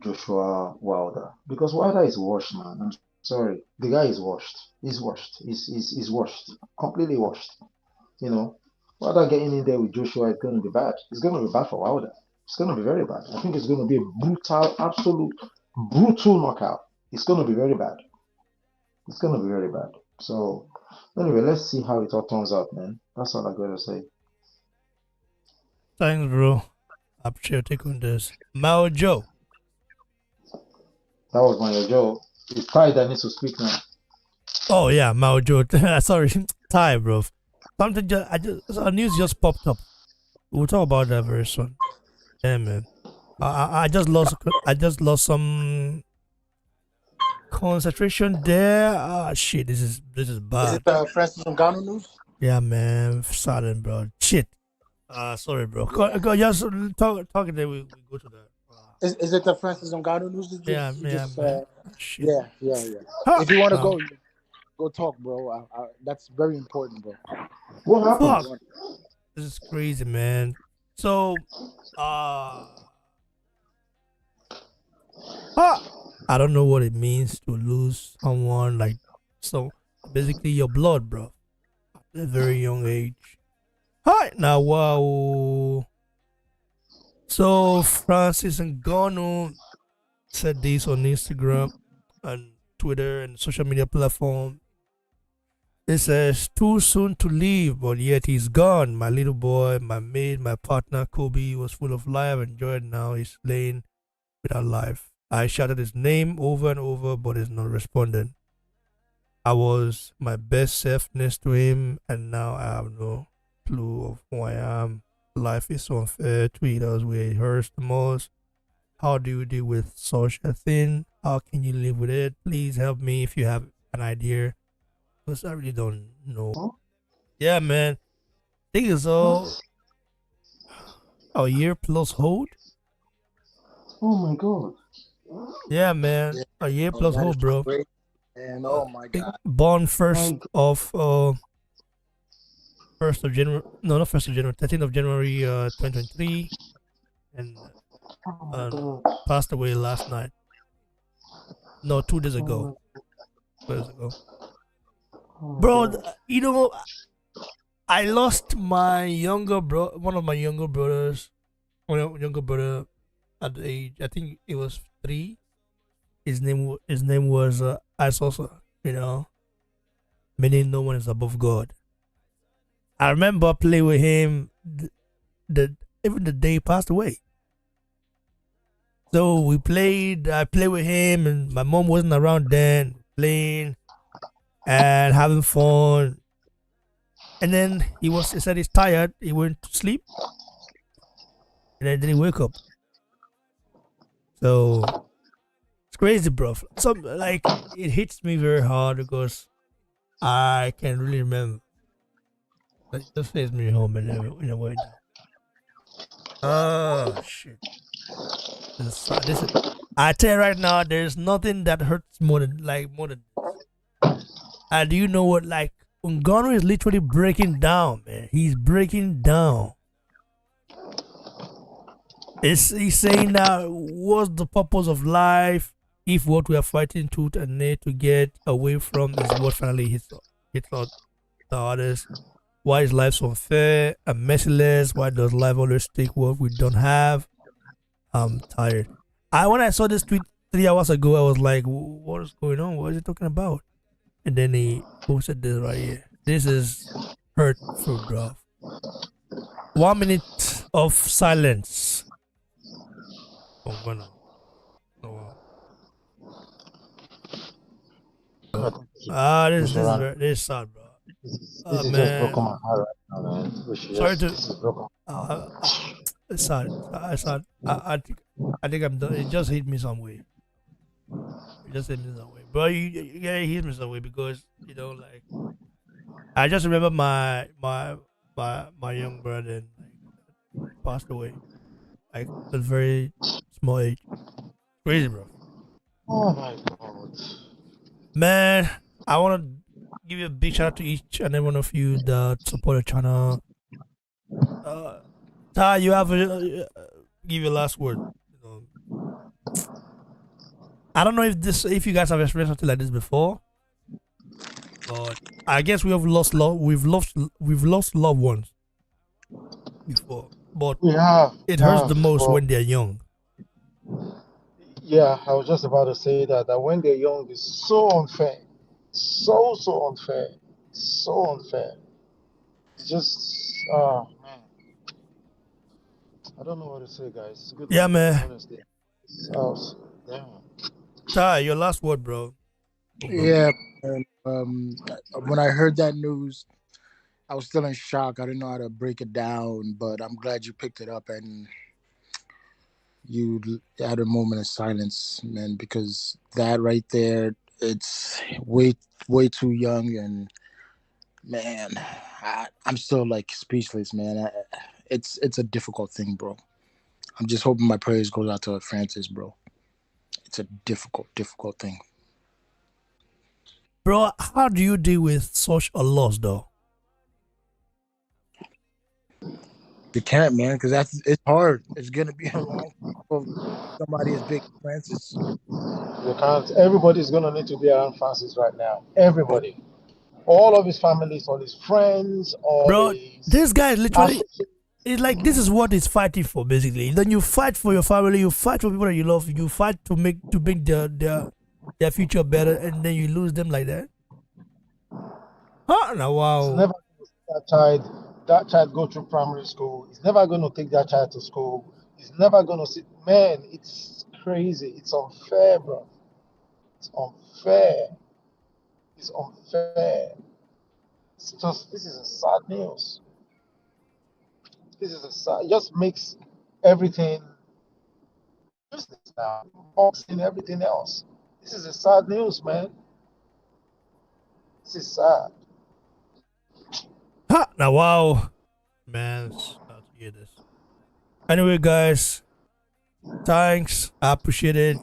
Joshua Wilder because Wilder is washed, man. I'm sorry, the guy is washed. He's washed. He's washed, completely washed. Wilder getting in there with Joshua is going to be bad. It's going to be bad for Wilder. It's going to be very bad. I think it's going to be a brutal, absolute brutal knockout. It's going to be very bad. It's going to be very bad. So anyway, let's see how it all turns out, man. That's all I got to say. Thanks, bro. I appreciate your take on this. Mao Joe. That was my Joe. It's Ty that needs to speak now. Oh yeah, Mao Joe. Sorry, Ty, bro. Something news just popped up. We'll talk about that very soon. Yeah, man. I just lost some concentration there. Ah, shit. This is bad. Is it Francis Ngannou news? Yeah, man. Silent, bro. Shit. Sorry, bro. Go just talk and then we go to that. Is it the Francis Ngannou news? Yeah. Shit. Yeah. If you want to go talk, bro. That's very important, bro. What happened? Fuck. This is crazy, man. So, I don't know what it means to lose someone like so. Basically, your blood, bro, at a very young age. Hi, now wow. So Francis Ngannou said this on Instagram and Twitter and social media platform. It says, too soon to leave, but yet he's gone. My little boy, my mate, my partner, Kobe, was full of life and joy. Now he's laying without life. I shouted his name over and over, but he's not responding. I was my best self next to him, and now I have no clue of who I am. Life is so unfair. Treat us where it hurts the most. How do you deal with such a thing? How can you live with it? Please help me if you have an idea. Because I really don't know. Huh? Yeah, man. I think it's all a year plus hold. Oh my god. Yeah, man. Yeah. A year plus hold, bro. Great. And oh my god. Born first of 1st of January. No, not 1st of January. 13th of January, 2023, and Oh my god. passed away last night. No, 2 days ago. years ago. Oh, Bro, God. you know, I lost my younger bro, one of my younger brothers, younger brother at the age, I think it was 3. His name was Isosa, meaning no one is above God. I remember playing with him the even the day he passed away. So I played with him, and my mom wasn't around then, playing and having fun. And then he said he's tired, he went to sleep, and then he wake up. So it's crazy, bro. Some like it hits me very hard because I can really remember. Like, it just takes me home in a way now. Oh shit! This is. I tell you right now, there's nothing that hurts more than. And do you know what? Like Ngannou is literally breaking down, man. He's breaking down. He's saying that what's the purpose of life if what we are fighting tooth and nail to get away from is what finally hits out the hardest. Why is life so unfair and merciless? Why does life always take what we don't have? I'm tired. When I saw this tweet 3 hours ago, I was like, what is going on? What is he talking about? And then he posted this right here. This is hurtful, bro. 1 minute of silence. Oh, bueno. Oh, wow. This is sad, bro. This is just Man. broken my heart right now, man. Sorry to. This is broken. It's sad. It's sad. I think I'm done. It just hit me some way. It just hit me some way, bro. You gotta hit me some way because like I just remember my young brother and passed away like at a very small age. Crazy, bro. Oh my God. Man, I want to give you a big shout out to each and every one of you that support the channel. Ty, you have give your last word. I don't know if you guys have experienced something like this before, but I guess we've lost loved ones before, but it hurts the most when they're young. Yeah, I was just about to say that when they're young is so unfair. So unfair. So unfair. It's just man. I don't know what to say, guys. Good Yeah, luck, man. honestly. House. Damn. Ty, your last word, bro. Yeah. When I heard that news, I was still in shock. I didn't know how to break it down, but I'm glad you picked it up and you had a moment of silence, man, because that right there, it's way too young, and man, I'm still like speechless, man. It's a difficult thing, bro. I'm just hoping my prayers goes out to Francis, bro. It's a difficult thing. Bro, how do you deal with such a loss, though? You can't, man, because it's hard. It's gonna be a long for somebody as big as Francis. You can't. Everybody's gonna need to be around Francis right now. Everybody, all of his families, all his friends, all Bro, his. this guy is literally. It's like this is what he's fighting for, basically. Then you fight for your family, you fight for people that you love, you fight to make their future better, and then you lose them like that. Huh? Now, wow. He's never going to see that child go through primary school. He's never going to take that child to school. He's never going to see. Man, it's crazy. It's unfair, bro. It's unfair. It's unfair. This is a sad news. It just makes everything business now. Boxing, everything else. This is a sad news, man. This is sad. Ha! Now, wow. Man, it's sad to hear this. Anyway, guys, thanks. I appreciate it.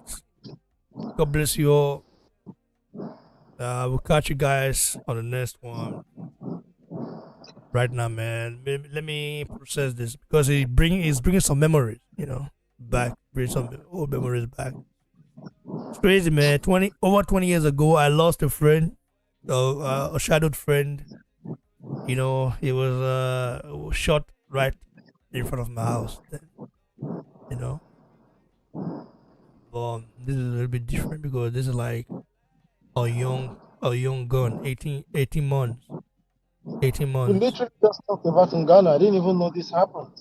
God bless you all. We'll catch you guys on the next one. Right now, man. Let me process this because it's bringing some memories, back. Bring some old memories back. It's crazy, man. Over 20 years ago, I lost a friend, a shadowed friend. You know, he was shot right in front of my house. Then, you know, but this is a little bit different because this is like a young gun, 18 months, 18 We months. literally just talked about in Ghana. I didn't even know this happened.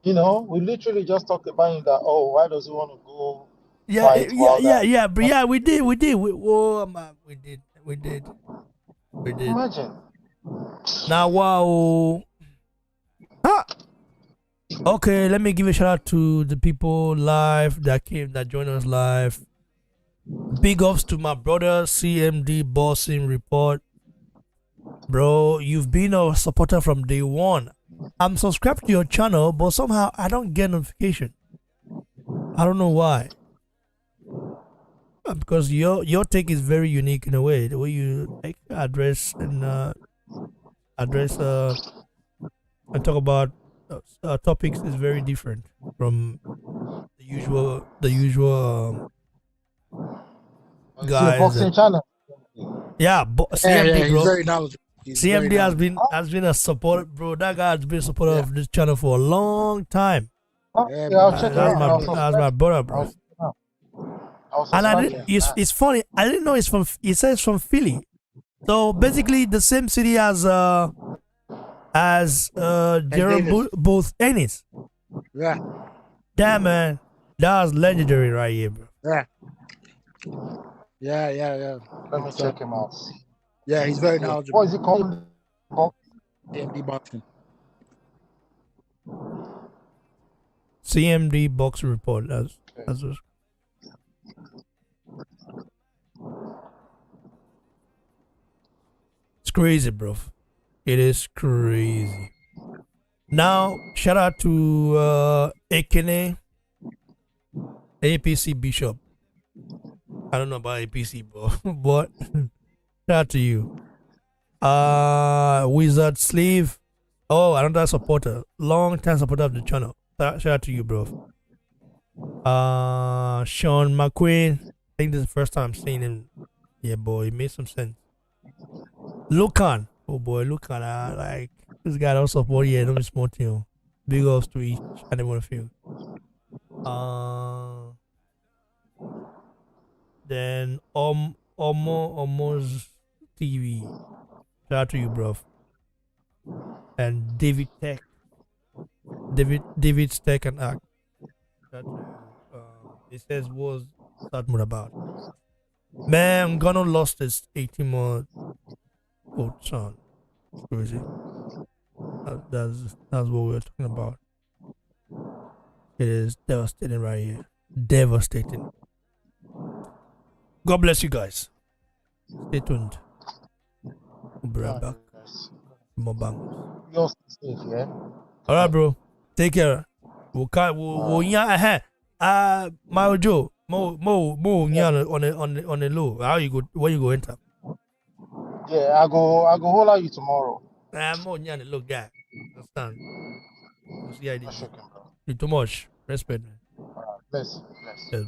You know, we literally just talked about it that, oh, why does he want to go Yeah, fight while that? yeah. But yeah, we did. Oh, man, we did. Imagine. Now, wow. Ah, okay, let me give a shout out to the people live that joined us live. Big ups to my brother CMD Boxing Report. Bro, you've been a supporter from day one. I'm subscribed to your channel, but somehow I don't get notification. I don't know why. Because your take is very unique in a way. The way you like address and talk about topics is very different from the usual It's your guys that boxing channel. yeah Yeah, CMD, yeah, he's bro. very knowledgeable. He's very CMD knowledgeable. has been a supporter, bro. That guy has been a supporter Yeah. of this channel for a long time. Yeah, Yeah, I'll man. check him That's out. my I'll that's my subscribe. brother, I'll bro. check him out. I'll And I subscribe did, to him. it's funny. I didn't know it's from. It says from Philly, so basically the same city as Gerald Davis. Booth Ennis. Yeah, Damn, man, that was legendary right here, bro. yeah, yeah. Let me check him out. Yeah, he's very What knowledgeable. is it called? AMD boxing. CMD Box Report. That's what- it's crazy, bro. It is crazy. Now, shout out to Ekene APC Bishop. I don't know about APC, bro, but shout out to you. Wizard Sleeve. Oh, another supporter, long time supporter of the channel. Shout out to you, bro. Sean McQueen. I think this is the first time I'm seeing him. Yeah, boy, it made some sense. Lucan. Oh boy, Lucan. Like this guy don't support. Yeah, don't be small team. Big ups to each and every one of you. Then Omos TV. Shout out to you, bro. And David Tech. David's Tech and Act. Shout out to you. It says was that more about. Man, Gano lost his 18 month old son. Crazy. That's what we're talking about. It is devastating right here. Devastating. God bless you guys. Stay tuned. We'll be right back. More bangers. You're safe, yeah? Alright, bro. Take care. We'll yeah, my Joe. Yeah, on the low. How you go when you go enter? Yeah, I go hold out you tomorrow. More yeah, look guy. Understand? We'll see how it I'm is. shaking, bro. You too much. Respect, man. Bless. Yes, bro.